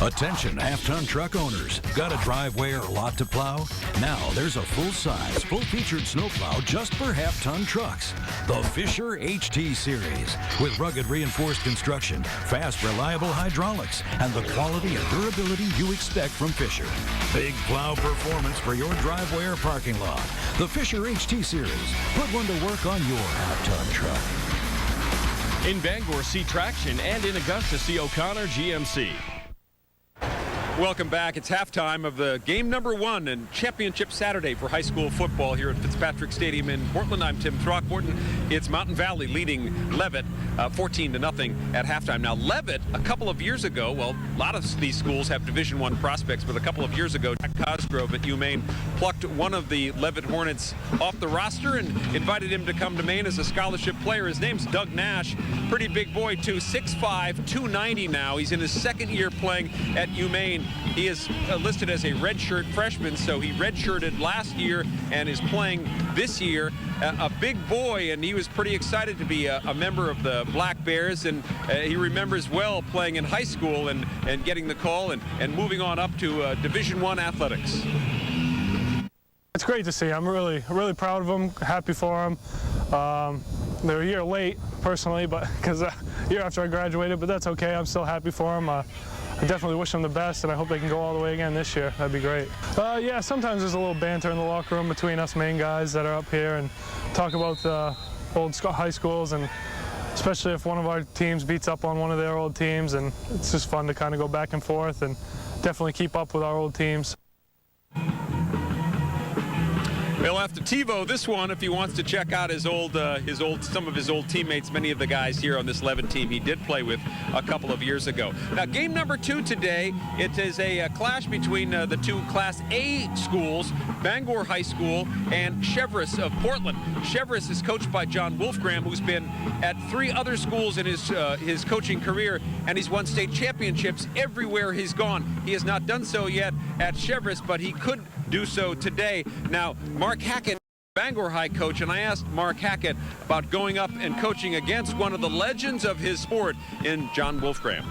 Attention half-ton truck owners. Got a driveway or lot to plow? Now there's a full-size, full-featured snowplow just for half-ton trucks. The Fisher HT Series. With rugged reinforced construction, fast, reliable hydraulics, and the quality and durability you expect from Fisher. Big plow performance for your driveway or parking lot. The Fisher HT Series. Put one to work on your half-ton truck. In Bangor, see Traction, and in Augusta, see O'Connor GMC. Welcome back. It's halftime of the game number 1 and championship Saturday for high school football here at Fitzpatrick Stadium in Portland. I'm Tim Throckmorton. It's Mountain Valley leading Leavitt 14-0 at halftime. Now, Leavitt, a couple of years ago, well, a lot of these schools have Division I prospects, but a couple of years ago, Jack Cosgrove at UMaine plucked one of the Leavitt Hornets off the roster and invited him to come to Maine as a scholarship player. His name's Doug Nash. Pretty big boy, too. 6'5", 290 now. He's in his second year playing at UMaine. He is listed as a redshirt freshman, so he redshirted last year and is playing this year. A big boy, and he was pretty excited to be a member of the Black Bears, and he remembers well playing in high school and getting the call and moving on up to Division I athletics. It's great to see. I'm really proud of them, happy for them. They're a year late, personally, but because a year after I graduated, but that's okay. I'm still happy for them. I definitely wish them the best, and I hope they can go all the way again this year. That'd be great. Yeah, sometimes there's a little banter in the locker room between us Maine guys that are up here and talk about the old high schools, and especially if one of our teams beats up on one of their old teams, and it's just fun to kind of go back and forth and definitely keep up with our old teams. He'll have to TiVo this one if he wants to check out some of his old teammates, many of the guys here on this Leavitt team he did play with a couple of years ago. Now, game number 2 today, it is a clash between the two Class A schools, Bangor High School and Cheverus of Portland. Cheverus is coached by John Wolfgram, who's been at 3 other schools in his coaching career, and he's won state championships everywhere he's gone. He has not done so yet at Cheverus, but he could do so today. Now, Mark Hackett, Bangor High coach, and I asked Mark Hackett about going up and coaching against one of the legends of his sport in John Wolfgram.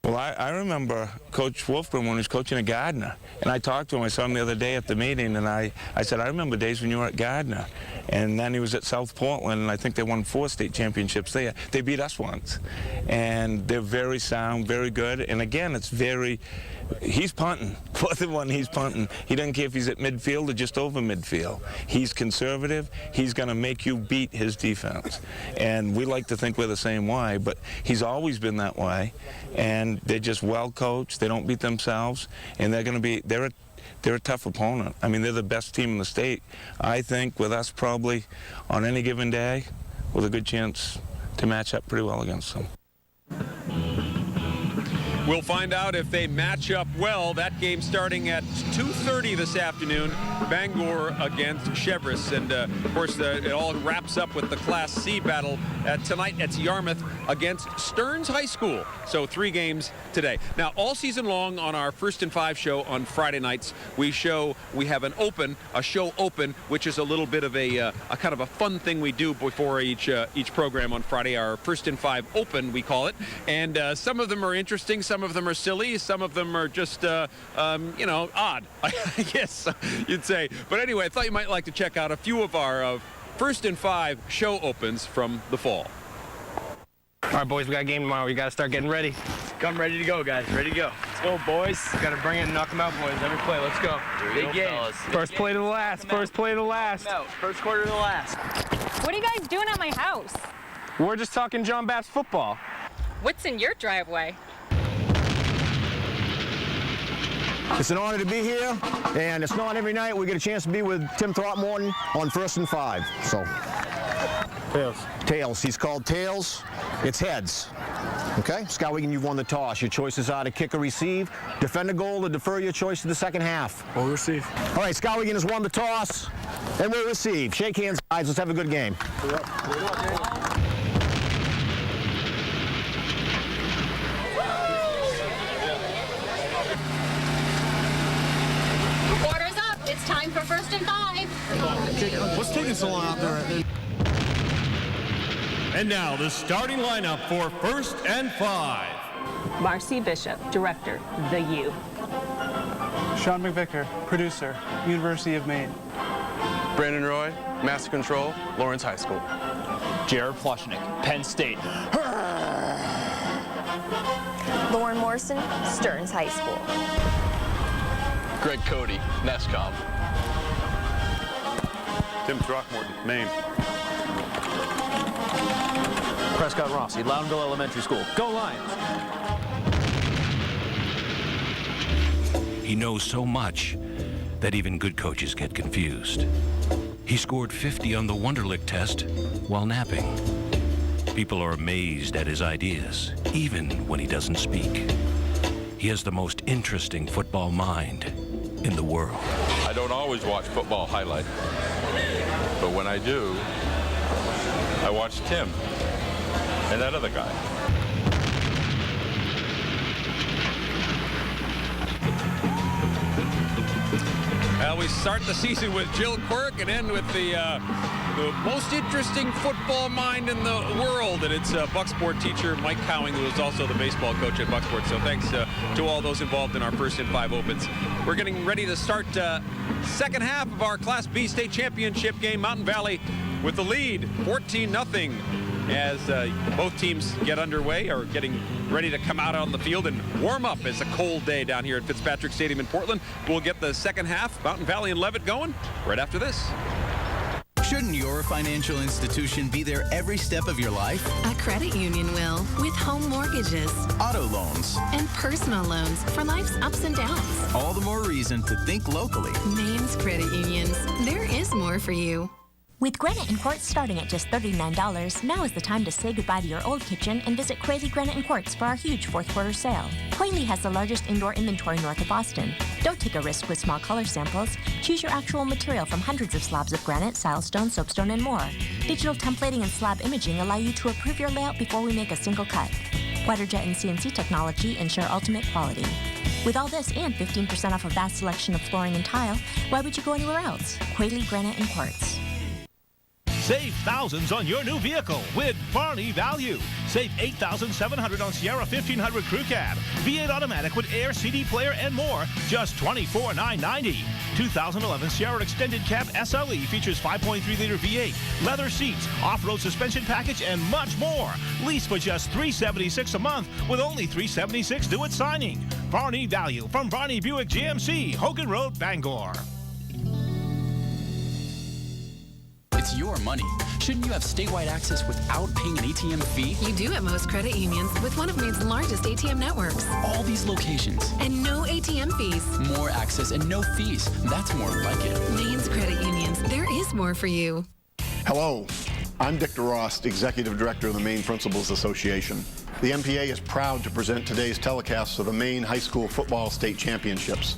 Well, I remember Coach Wolfgram when he was coaching at Gardner, and I talked to him. I saw him the other day at the meeting, and I said, I remember days when you were at Gardner. And then he was at South Portland, and I think they won 4 state championships there. They beat us once. And they're very sound, very good. And again, he's punting. For the one, he's punting. He doesn't care if he's at midfield or just over midfield. He's conservative. He's going to make you beat his defense. And we like to think we're the same way, but he's always been that way. And they're just well coached. They don't beat themselves. And they're a tough opponent. I mean, they're the best team in the state. I think with us probably on any given day with a good chance to match up pretty well against them. We'll find out if they match up well. That game starting at 2:30 this afternoon, Bangor against Cheverus. And, of course, it all wraps up with the Class C battle. Tonight, it's Yarmouth against Stearns High School. So 3 games today. Now, all season long on our First and 5 show on Friday nights, we have a show open, which is a little bit of a kind of a fun thing we do before each program on Friday. Our First and 5 open, we call it. And some of them are interesting. Some of them are silly. Some of them are just, odd, I guess you'd say. But anyway, I thought you might like to check out a few of our First and 5 show opens from the fall. All right, boys, we got a game tomorrow. We got to start getting ready. Come ready to go, guys. Ready to go. Let's go, boys. Got to bring it and knock them out, boys. Every play. Let's go. Big game. Fellas. First play to the last. First play to the last. First quarter to the last. What are you guys doing at my house? We're just talking John Bass football. What's in your driveway? It's an honor to be here, and it's not every night we get a chance to be with Tim Throckmorton on First and 5. So, Tails. He's called Tails. It's heads. Okay, Skowhegan, you've won the toss. Your choices are to kick or receive, defend a goal, or defer your choice to the second half. We'll receive. All right, Skowhegan has won the toss, and we'll receive. Shake hands, guys. Let's have a good game. Quarter's up. It's time for First and 5. What's taking so long out there? And now the starting lineup for First and 5. Marcy Bishop, Director, The U. Sean McVicker, Producer, University of Maine. Brandon Roy, Master Control, Lawrence High School. Jared Plushnik, Penn State. Lauren Morrison, Stearns High School. Greg Cody, NESCOM. Tim Throckmorton, Maine. Prescott Rossi, Loudonville Elementary School. Go Lions! He knows so much that even good coaches get confused. He scored 50 on the Wonderlic test while napping. People are amazed at his ideas, even when he doesn't speak. He has the most interesting football mind in the world. I don't always watch football highlights, but when I do, I watch Tim and that other guy. we start the season with Jill Quirk and end with the most interesting football mind in the world, and it's Bucksport teacher Mike Cowing, who is also the baseball coach at Bucksport. So thanks to all those involved in our First and 5 opens. We're getting ready to start second half of our Class B state championship game. Mountain Valley with the lead, 14-0. As both teams get underway or getting ready to come out on the field and warm up. It's a cold day down here at Fitzpatrick Stadium in Portland. We'll get the second half, Mountain Valley and Leavitt, going right after this. Shouldn't your financial institution be there every step of your life? A credit union will, with home mortgages, auto loans, and personal loans for life's ups and downs. All the more reason to think locally. Maine's credit unions. There is more for you. With granite and quartz starting at just $39, now is the time to say goodbye to your old kitchen and visit Quayle Granite and Quartz for our huge fourth quarter sale. Quayle has the largest indoor inventory north of Boston. Don't take a risk with small color samples. Choose your actual material from hundreds of slabs of granite, silestone, soapstone, and more. Digital templating and slab imaging allow you to approve your layout before we make a single cut. WeatherJet and CNC technology ensure ultimate quality. With all this and 15% off a vast selection of flooring and tile, why would you go anywhere else? Quayle Granite and Quartz. Save thousands on your new vehicle with Barney Value. Save $8,700 on Sierra 1500 Crew Cab, V8 automatic with air, CD player, and more, just $24,990. 2011 Sierra Extended Cab SLE features 5.3-liter V8, leather seats, off-road suspension package, and much more. Lease for just $376 a month with only $376 due at signing. Barney Value from Barney Buick GMC, Hogan Road, Bangor. It's your money. Shouldn't you have statewide access without paying an ATM fee? You do at most credit unions with one of Maine's largest ATM networks. All these locations. And no ATM fees. More access and no fees. That's more like it. Maine's credit unions. There is more for you. Hello, I'm Dick DeRost, Executive Director of the Maine Principals Association. The MPA is proud to present today's telecast of the Maine High School Football State Championships.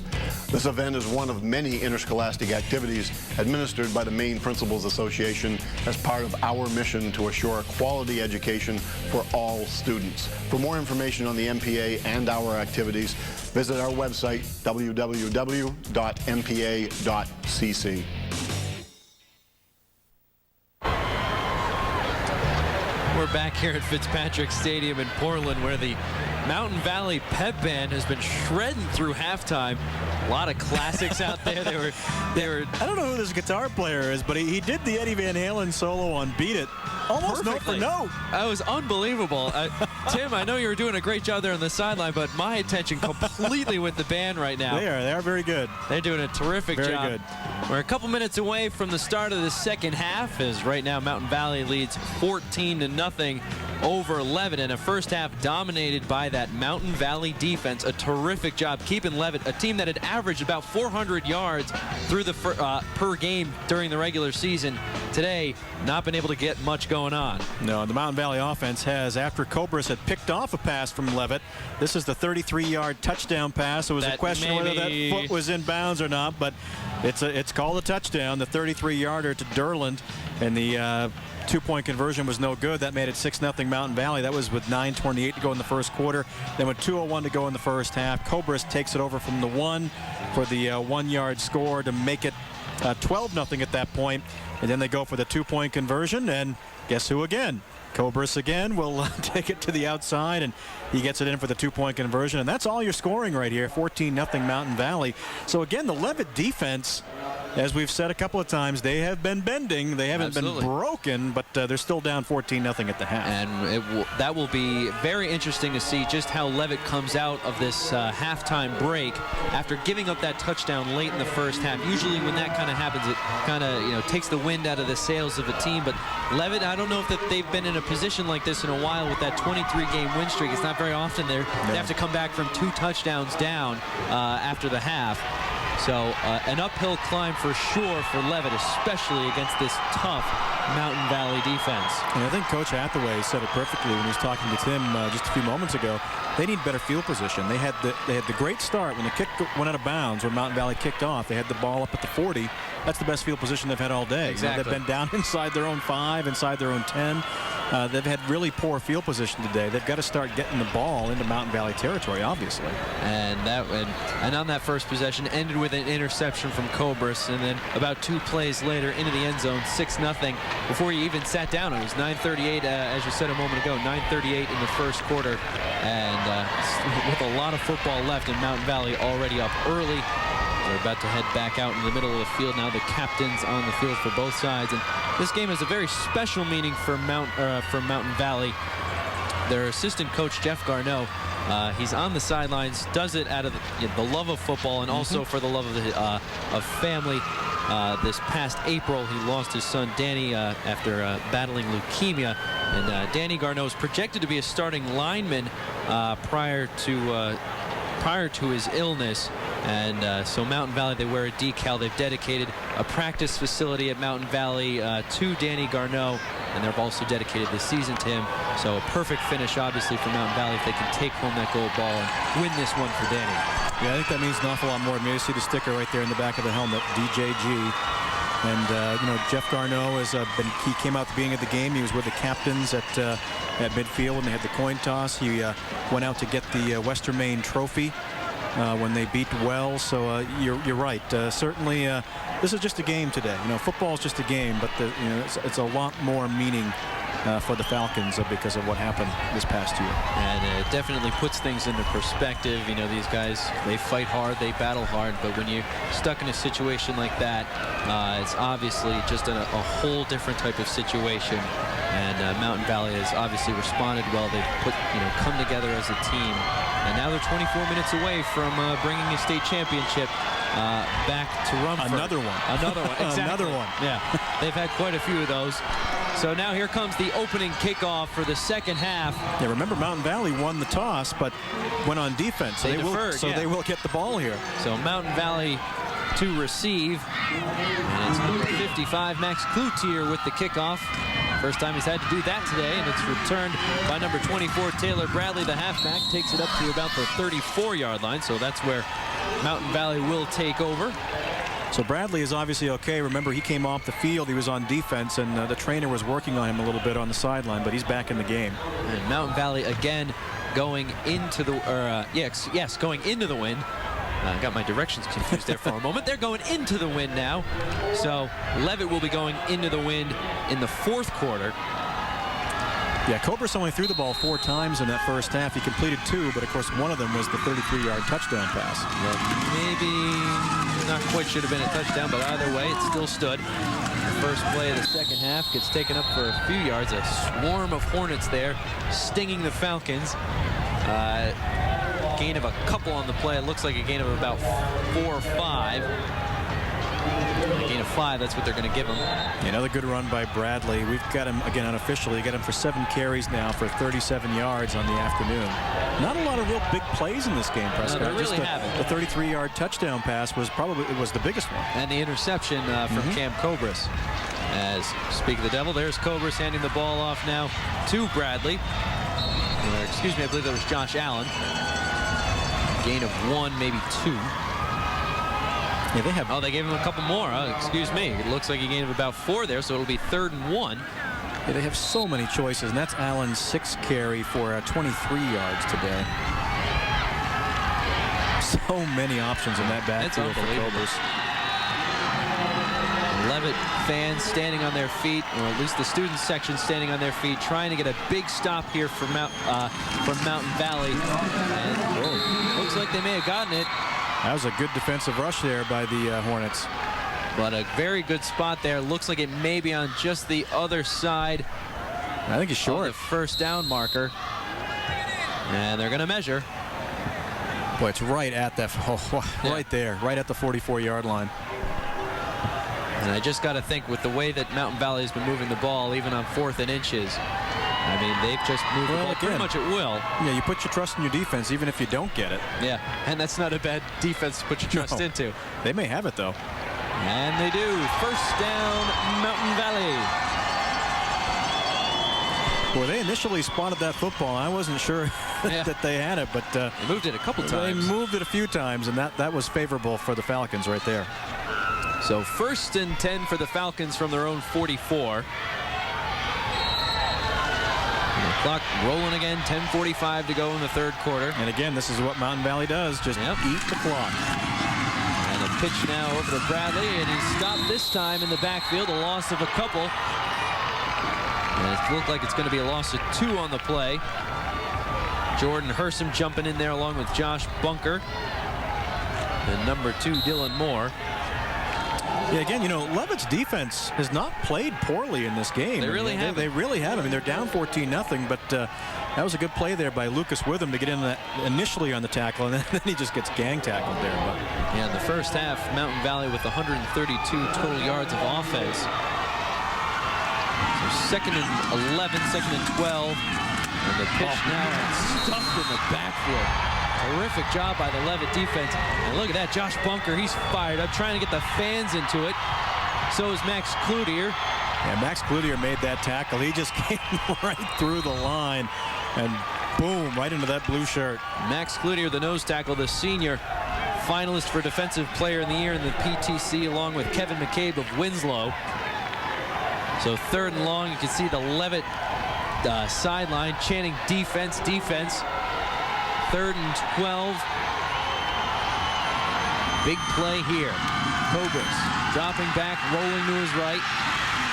This event is one of many interscholastic activities administered by the Maine Principals Association as part of our mission to assure a quality education for all students. For more information on the MPA and our activities, visit our website, www.mpa.cc. We're back here at Fitzpatrick Stadium in Portland, where the Mountain Valley Pep Band has been shredding through halftime. A lot of classics out there. They were. I don't know who this guitar player is, but he did the Eddie Van Halen solo on "Beat It" almost note for note. That was unbelievable. Tim, I know you were doing a great job there on the sideline, but my attention completely with the band right now. They are very good. They're doing a terrific job. Very good. We're a couple minutes away from the start of the second half, as right now Mountain Valley leads 14-0 over Leavitt, in a first half dominated by that Mountain Valley defense. A terrific job keeping Leavitt, a team that had averaged about 400 yards through the per game during the regular season. Today, not been able to get much going on. No, the Mountain Valley offense has, after Kaubris had picked off a pass from Leavitt, this is the 33-yard touchdown pass. It was a question whether that foot was in bounds or not, but it's called a touchdown, the 33-yarder to Durland, and the two-point conversion was no good. That made it 6-0 Mountain Valley. That was with 9:28 to go in the first quarter. Then with 2:01 to go in the first half, Kaubris takes it over from the 1 for the 1-yard score to make it 12-0 at that point. And then they go for the two-point conversion, and guess who again? Kaubris again will take it to the outside, and he gets it in for the two-point conversion. And that's all you're scoring right here, 14-0 Mountain Valley. So again, the Leavitt defense, as we've said a couple of times, they have been bending. They haven't been broken, but they're still down 14-0 at the half. And that will be very interesting to see just how Leavitt comes out of this halftime break after giving up that touchdown late in the first half. Usually when that kind of happens, it kind of takes the wind out of the sails of a team. But Leavitt, I don't know if they've been in a position like this in a while with that 23-game win streak. It's not very often they have to come back from 2 touchdowns down after the half. So an uphill climb for sure for Leavitt, especially against this tough Mountain Valley defense. And I think Coach Hathaway said it perfectly when he was talking to Tim just a few moments ago. They need better field position. They had the great start when the kick went out of bounds, when Mountain Valley kicked off. They had the ball up at the 40. That's the best field position they've had all day. Exactly. They've been down inside their own 5, inside their own 10. They've had really poor field position today. They've got to start getting the ball into Mountain Valley territory, obviously. And on that first possession ended with an interception from Kaubris, and then about 2 plays later into the end zone, 6-0 before he even sat down. It was 9:38, as you said a moment ago, 9:38 in the first quarter, and with a lot of football left in Mountain Valley already up early. They're about to head back out in the middle of the field now. The captains on the field for both sides, and this game has a very special meaning for Mountain Valley. Their assistant coach Jeff Garneau, he's on the sidelines, does it out of the love of football and also for the love of family. This past April, he lost his son Danny after battling leukemia, and Danny Garneau is projected to be a starting lineman prior to his illness. And so Mountain Valley, they wear a decal. They've dedicated a practice facility at Mountain Valley to Danny Garneau, and they've also dedicated this season to him. So a perfect finish, obviously, for Mountain Valley if they can take home that gold ball and win this one for Danny. Yeah, I think that means an awful lot more to me. You see the sticker right there in the back of the helmet, DJG. And, you know, Jeff Garneau he came out at the beginning of the game. He was with the captains at midfield when they had the coin toss. He went out to get the Western Maine trophy when they beat Wells. So you're right. Certainly, this is just a game today. You know, football is just a game, but it's a lot more meaning for the Falcons because of what happened this past year. And it definitely puts things into perspective. You know, these guys, they fight hard, they battle hard, but when you're stuck in a situation like that, it's obviously just a whole different type of situation. And Mountain Valley has obviously responded well. They've come together as a team. And now they're 24 minutes away from bringing a state championship back to Rumford. Another one. Exactly. Another one. Yeah, they've had quite a few of those. So now here comes the opening kickoff for the second half. Yeah, remember Mountain Valley won the toss, but went on defense. So they will get the ball here. So Mountain Valley to receive. And it's number 55, Max Cloutier, with the kickoff. First time he's had to do that today, and it's returned by number 24, Taylor Bradley. The halfback takes it up to about the 34-yard line, so that's where Mountain Valley will take over. So Bradley is obviously okay. Remember, he came off the field. He was on defense, and the trainer was working on him a little bit on the sideline, but he's back in the game. And Mountain Valley again going into the going into the wind. I got my directions confused there for a moment. They're going into the wind now. So Leavitt will be going into the wind in the fourth quarter. Yeah, Kaubris only threw the ball 4 times in that first half. He completed 2, but of course one of them was the 33-yard touchdown pass. Well, maybe not quite should have been a touchdown, but either way, it still stood. The first play of the second half gets taken up for a few yards. A swarm of Hornets there, stinging the Falcons. Gain of a couple on the play. It looks like a gain of about 4 or 5. A gain of 5, that's what they're going to give him. Another good run by Bradley. We've got him, again, unofficially, got him for 7 carries now for 37 yards on the afternoon. Not a lot of real big plays in this game, Prescott. No, they really haven't. The 33-yard touchdown pass was the biggest one. And the interception from Cam Kaubris. As speak of the devil, there's Kaubris handing the ball off now to Bradley. Excuse me, I believe that was Josh Allen. Gain of 1, maybe 2. Yeah, they have. Oh, they gave him a couple more. Excuse me. It looks like a gain of about 4 there, so it'll be 3rd and 1. Yeah, they have so many choices, and that's Allen's 6th carry for 23 yards today. So many options in that backfield for Kaubris. Leavitt fans standing on their feet, or at least the student section standing on their feet, trying to get a big stop here from Mountain Valley. And looks like they may have gotten it. That was a good defensive rush there by the Hornets. But a very good spot there. Looks like it may be on just the other side. I think he's short. The first down marker. And they're going to measure. Boy, it's right at that, right there, right at the 44-yard line. And I just got to think, with the way that Mountain Valley has been moving the ball, even on 4th and inches, I mean, they've just moved the ball pretty much at will. Yeah, you put your trust in your defense, even if you don't get it. Yeah, and that's not a bad defense to put your trust into. They may have it, though. And they do. First down, Mountain Valley. Boy, they initially spotted that football. I wasn't sure that they had it, but they moved it a couple times. They moved it a few times, and that was favorable for the Falcons right there. So 1st and 10 for the Falcons from their own 44. Clock rolling again, 10:45 to go in the third quarter. And again, this is what Mountain Valley does, just eat the clock. And a pitch now over to Bradley, and he's stopped this time in the backfield, a loss of a couple. And it looked like it's going to be a loss of 2 on the play. Jordan Hersom jumping in there along with Josh Bunker. And number 2, Dylan Moore. Yeah, again, you know, Leavitt's defense has not played poorly in this game. They really have. They really have. I mean, they're down 14-0, but that was a good play there by Lucas Witham to get in that initially on the tackle, and then he just gets gang tackled there. But. Yeah, in the first half, Mountain Valley with 132 total yards of offense. So 2nd and 11, 2nd and 12. And the pitch now stuffed in the backfield. Terrific job by the Leavitt defense. And look at that, Josh Bunker, he's fired up, trying to get the fans into it. So is Max Cloutier. Yeah, Max Cloutier made that tackle. He just came right through the line and boom, right into that blue shirt. Max Cloutier, the nose tackle, the senior, finalist for Defensive Player of the Year in the PTC, along with Kevin McCabe of Winslow. So 3rd and long, you can see the Leavitt sideline chanting defense, defense. 3rd and 12. Big play here. Kaubris dropping back, rolling to his right.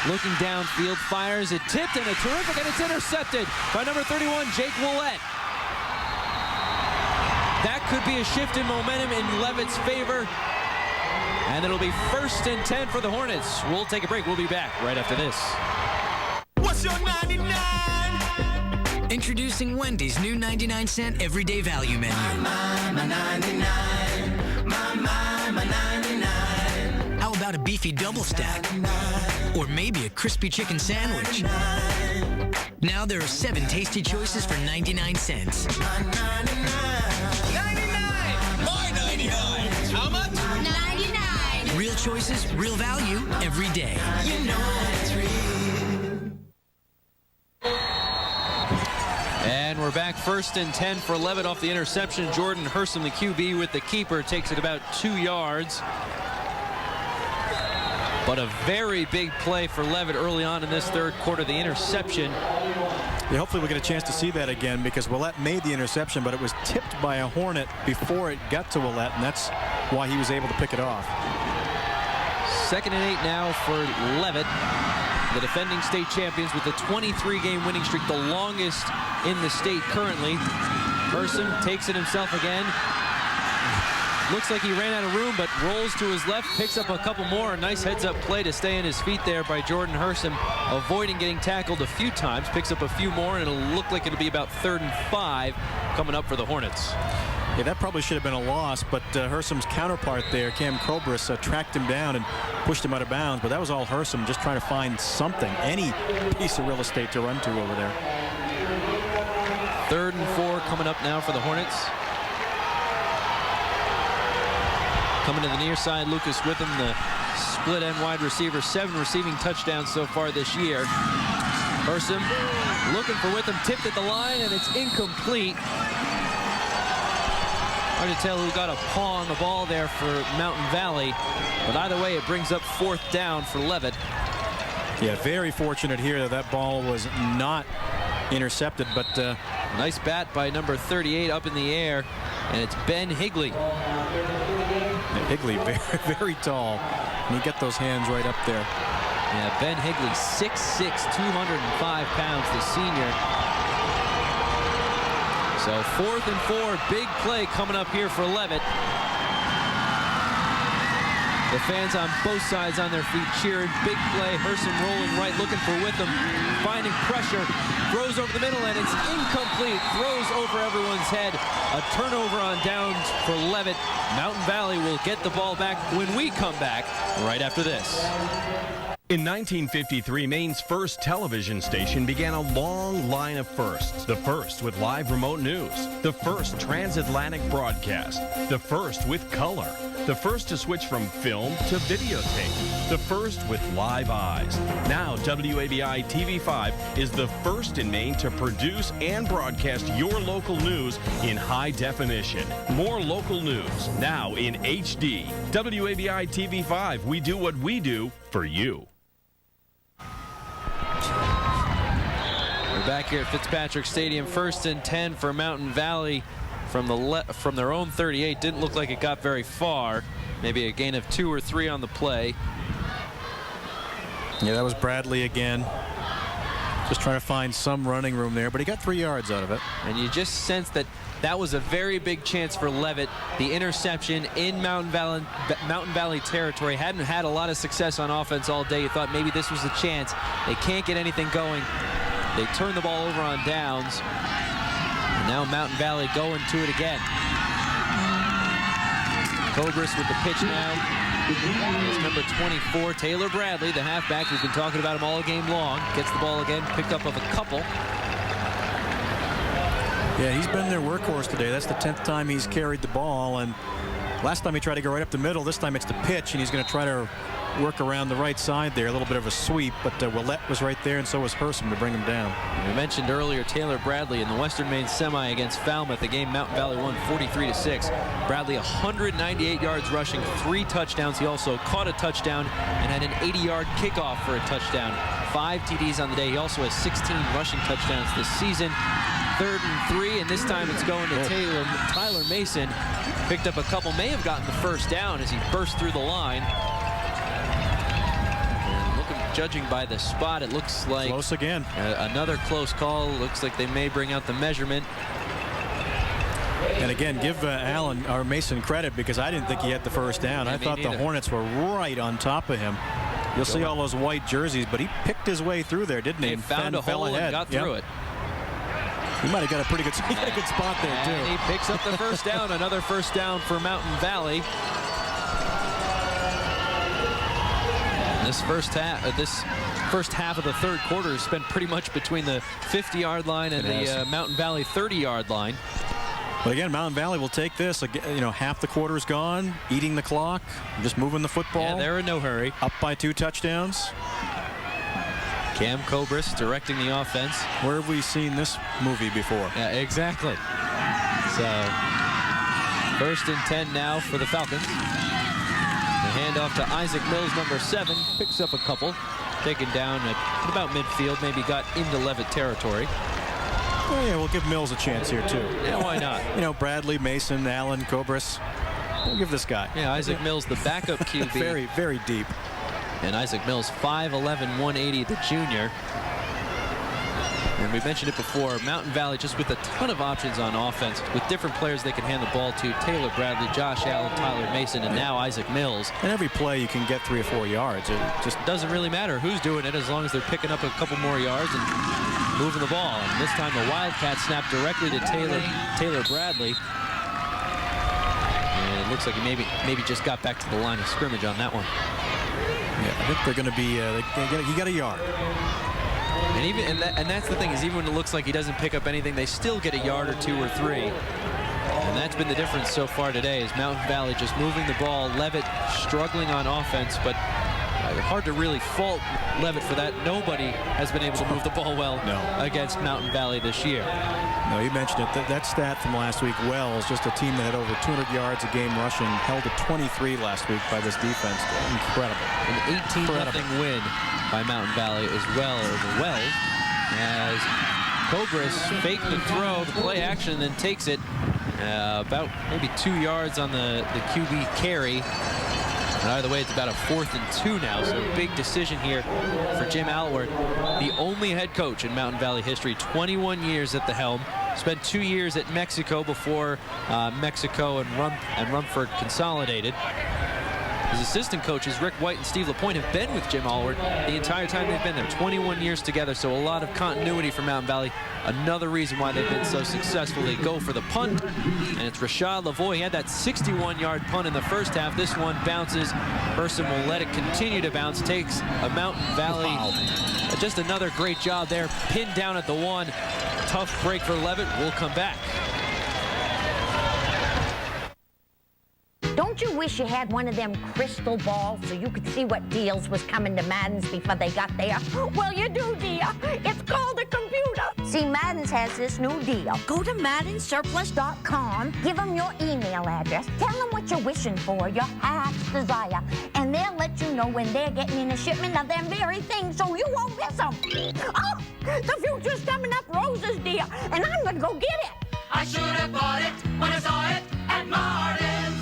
Looking downfield, fires it, tipped, and a terrific, and it's intercepted by number 31, Jake Willett. That could be a shift in momentum in Leavitt's favor. And it'll be 1st and 10 for the Hornets. We'll take a break. We'll be back right after this. What's your 99? Introducing Wendy's new 99-cent everyday value menu. My 99. My 99. How about a beefy double stack? Or maybe a crispy chicken sandwich? Now there are 7 tasty choices for 99 cents. My 99. 99. My 99. How much? 99. Real choices, real value, every day. You know it's real. And we're back 1st and 10 for Leavitt off the interception. Jordan Hersom, the QB, with the keeper, takes it about 2 yards. But a very big play for Leavitt early on in this third quarter, the interception. Yeah, hopefully we'll get a chance to see that again, because Willett made the interception, but it was tipped by a Hornet before it got to Willett, and that's why he was able to pick it off. 2nd and 8 now for Leavitt. The defending state champions with the 23-game winning streak, the longest in the state currently. Hersom takes it himself again. Looks like he ran out of room, but rolls to his left, picks up a couple more. A nice heads-up play to stay on his feet there by Jordan Hersom, avoiding getting tackled a few times. Picks up a few more, and it'll look like it'll be about 3rd and 5 coming up for the Hornets. Yeah, that probably should have been a loss, but Hersom's counterpart there, Cam Kaubris, tracked him down and pushed him out of bounds. But that was all Hersom, just trying to find something, any piece of real estate to run to over there. 3rd and 4 coming up now for the Hornets. Coming to the near side, Lucas Witham, the split end wide receiver, 7 receiving touchdowns so far this year. Hersom looking for Witham, tipped at the line, and it's incomplete. Hard to tell who got a paw on the ball there for Mountain Valley, but either way, it brings up 4th down for Leavitt. Yeah, very fortunate here that that ball was not intercepted, but nice bat by number 38 up in the air, and it's Ben Higley. Yeah, Higley, very, very tall, and he got those hands right up there. Yeah, Ben Higley, 6'6", 205 pounds, the senior. So 4th and 4, big play coming up here for Leavitt. The fans on both sides on their feet cheering. Big play, Hersom rolling right, looking for Witham, finding pressure, throws over the middle, and it's incomplete. Throws over everyone's head. A turnover on downs for Leavitt. Mountain Valley will get the ball back when we come back right after this. In 1953, Maine's first television station began a long line of firsts. The first with live remote news. The first transatlantic broadcast. The first with color. The first to switch from film to videotape. The first with live eyes. Now, WABI TV5 is the first in Maine to produce and broadcast your local news in high definition. More local news, now in HD. WABI TV5, we do what we do for you. We're back here at Fitzpatrick Stadium. 1st and 10 for Mountain Valley from their own 38. Didn't look like it got very far. Maybe a gain of 2 or 3 on the play. Yeah, that was Bradley again. Just trying to find some running room there, but he got 3 yards out of it. And you just sense that that was a very big chance for Leavitt. The interception in Mountain Valley territory. Hadn't had a lot of success on offense all day. You thought maybe this was the chance. They can't get anything going. They turn the ball over on downs. And now Mountain Valley going to it again. Kaubris with the pitch now. It's number 24, Taylor Bradley, the halfback. We've been talking about him all game long. Gets the ball again, picked up of a couple. Yeah, he's been their workhorse today. That's the 10th time he's carried the ball. And last time he tried to go right up the middle. This time it's the pitch, and he's going to try to work around the right side there. A little bit of a sweep, but Willett was right there, and so was Hersom to bring him down. We mentioned earlier Taylor Bradley in the Western Maine semi against Falmouth. The game Mountain Valley won 43-6. Bradley 198 yards rushing, 3 touchdowns. He also caught a touchdown and had an 80-yard kickoff for a touchdown. 5 TDs on the day. He also has 16 rushing touchdowns this season. 3rd and 3, and this time it's going to Tyler Mason. Picked up a couple, may have gotten the first down as he burst through the line. And judging by the spot, it looks like close again. Another close call. Looks like they may bring out the measurement. And again, give Allen or Mason credit, because I didn't think he had the first down. I thought the Hornets were right on top of him. You'll see all those white jerseys, but he picked his way through there, didn't he? He found a hole and got through it. He might have got a pretty good, spot there, too. And he picks up the first down. Another first down for Mountain Valley. This first half of the 3rd quarter has spent pretty much between the 50-yard line and the Mountain Valley 30-yard line. But again, Mountain Valley will take this. You know, half the quarter's gone, eating the clock, just moving the football. Yeah, they're in no hurry. Up by 2 touchdowns. Cam Kaubris directing the offense. Where have we seen this movie before? Yeah, exactly. So, 1st and 10 now for the Falcons. The handoff to Isaac Mills, number 7, picks up a couple. Taken down at about midfield, maybe got into Leavitt territory. Oh, yeah, we'll give Mills a chance here, too. Yeah, why not? You know, Bradley, Mason, Allen, Kaubris. We'll give this guy. Yeah, Isaac Mills, the backup QB. Very, very deep. And Isaac Mills, 5'11", 180, the junior. And we mentioned it before, Mountain Valley just with a ton of options on offense, with different players they can hand the ball to. Taylor Bradley, Josh Allen, Tyler Mason, and now Isaac Mills. And every play you can get 3 or 4 yards. It just doesn't really matter who's doing it as long as they're picking up a couple more yards and moving the ball. And this time the Wildcat snapped directly to Taylor Bradley. And it looks like he maybe just got back to the line of scrimmage on that one. Yeah, I think they're going to be, he got a yard. And that's the thing, is even when it looks like he doesn't pick up anything, they still get a yard or 2 or 3. And that's been the difference so far today, is Mountain Valley just moving the ball. Leavitt struggling on offense, but hard to really fault Leavitt for that. Nobody has been able to move the ball well against Mountain Valley this year. No, you mentioned it. That stat from last week, Wells, just a team that had over 200 yards a game rushing, held to 23 last week by this defense. Incredible. An 18-0 win by Mountain Valley as well over Wells, as Kaubris faked the throw, the play action, and then takes it about maybe 2 yards on the QB carry. And either way, it's about a 4th and 2 now, so a big decision here for Jim Alward, the only head coach in Mountain Valley history, 21 years at the helm. Spent 2 years at Mexico before Mexico and Rumford consolidated. His assistant coaches, Rick White and Steve LaPointe, have been with Jim Alward the entire time they've been there, 21 years together, so a lot of continuity for Mountain Valley. Another reason why they've been so successful. They go for the punt, and it's Rashad Lavoie. He had that 61-yard punt in the first half. This one bounces. Hersom will let it continue to bounce. Takes a Mountain Valley. Wow. Just another great job there. Pinned down at the 1. Tough break for Leavitt. We'll come back. Don't you wish you had one of them crystal balls so you could see what deals was coming to Madden's before they got there? Well, you do, dear. It's called a computer. See, Madden's has this new deal. Go to MaddenSurplus.com, give them your email address, tell them what you're wishing for, your heart's desire, And they'll let you know when they're getting in a shipment of them very things, so you won't miss them. Oh, the future's coming up roses, dear, and I'm gonna go get it. I should have bought it when I saw it at Martin's.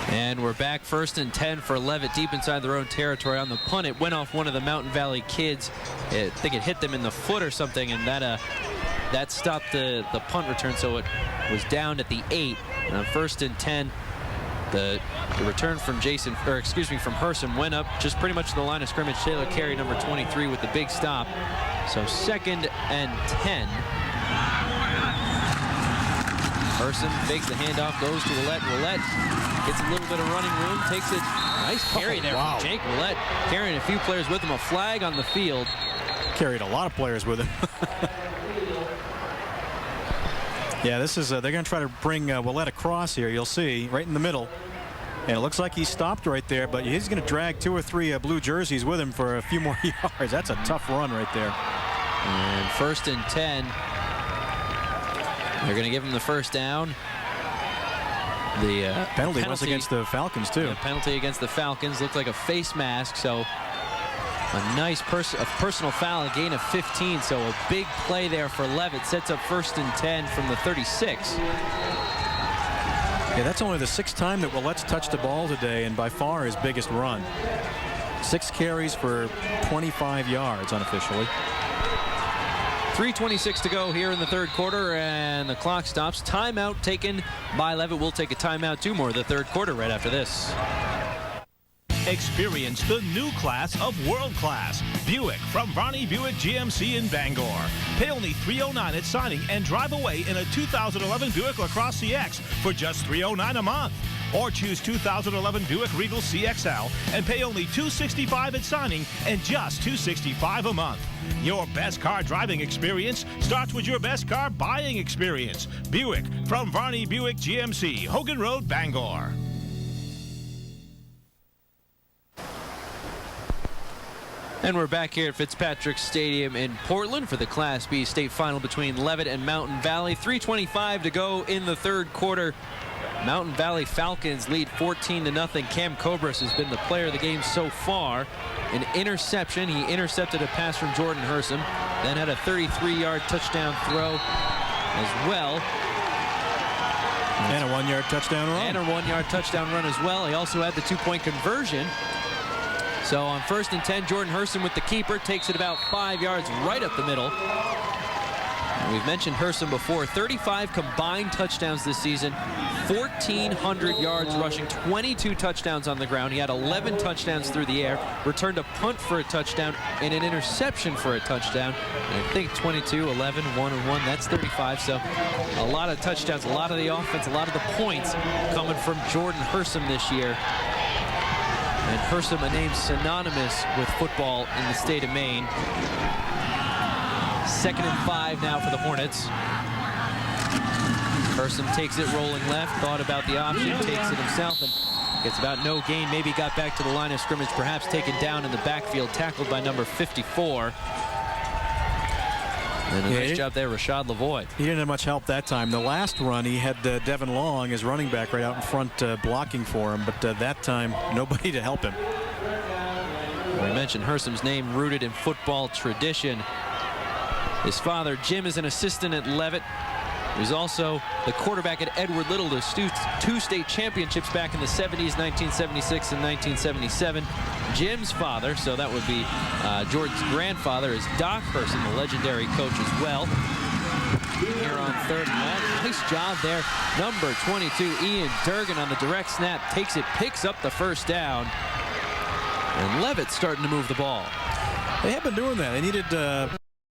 And we're back 1st and 10 for Leavitt deep inside their own territory. On the punt, it went off one of the Mountain Valley kids. I think it hit them in the foot or something, and that stopped the punt return, so it was down at the 8. And on 1st and 10, the return from from Herson went up just pretty much to the line of scrimmage. Taylor Carey, number 23, with the big stop. So 2nd and 10. Herson fakes the handoff, goes to Willett. Willett gets a little bit of running room, takes it. Nice carry there from Jake Willett, carrying a few players with him. A flag on the field. Carried a lot of players with him. Yeah, this is they're going to try to bring Willett across here. You'll see right in the middle, and it looks like he stopped right there, but he's going to drag 2 or 3 blue jerseys with him for a few more yards. That's a tough run right there. And 1st and 10. They're going to give him the first down. The penalty was against the Falcons, too. The penalty against the Falcons looked like a face mask, so a nice personal foul, a gain of 15, so a big play there for Leavitt. Sets up 1st and 10 from the 36. Yeah, that's only the 6th time that Willett's touched the ball today, and by far his biggest run. 6 carries for 25 yards unofficially. 3:26 to go here in the 3rd quarter, and the clock stops. Timeout taken by Leavitt. We'll take a timeout, 2 more of the 3rd quarter right after this. Experience the new class of world class. Buick from Varney Buick GMC in Bangor. Pay only $309 at signing and drive away in a 2011 Buick LaCrosse CX for just $309 a month. Or choose 2011 Buick Regal CXL and pay only $265 at signing and just $265 a month. Your best car driving experience starts with your best car buying experience. Buick from Varney Buick GMC, Hogan Road, Bangor. And we're back here at Fitzpatrick Stadium in Portland for the Class B state final between Leavitt and Mountain Valley. 3:25 to go in the 3rd quarter. Mountain Valley Falcons lead 14-0. Cam Kaubris has been the player of the game so far. An interception. He intercepted a pass from Jordan Herson, then had a 33-yard touchdown throw as well. And a 1-yard touchdown run. And a 1-yard touchdown run as well. He also had the 2-point conversion. So on 1st and 10, Jordan Herson with the keeper takes it about 5 yards right up the middle. And we've mentioned Herson before. 35 combined touchdowns this season. 1,400 yards rushing, 22 touchdowns on the ground. He had 11 touchdowns through the air, returned a punt for a touchdown and an interception for a touchdown. And I think 22, 11, 1 and 1, that's 35. So a lot of touchdowns, a lot of the offense, a lot of the points coming from Jordan Herson this year. And Herson, a name synonymous with football in the state of Maine. 2nd and 5 now for the Hornets. Herson takes it rolling left, thought about the option, takes it himself, and gets about no gain. Maybe got back to the line of scrimmage, perhaps taken down in the backfield, tackled by number 54. And a nice job there, Rashad Lavoie. He didn't have much help that time. The last run, he had Devin Long, his running back, right out in front blocking for him, but that time, nobody to help him. We mentioned Herson's name rooted in football tradition. His father, Jim, is an assistant at Leavitt. He was also the quarterback at Edward Little, the 2 state championships back in the 70s, 1976 and 1977. Jim's father, so that would be Jordan's grandfather, is Doc Herson, the legendary coach as well. Here on 3rd and 1. Nice job there. Number 22, Ian Durgan on the direct snap, takes it, picks up the 1st down. And Leavitt starting to move the ball. They have been doing that. They needed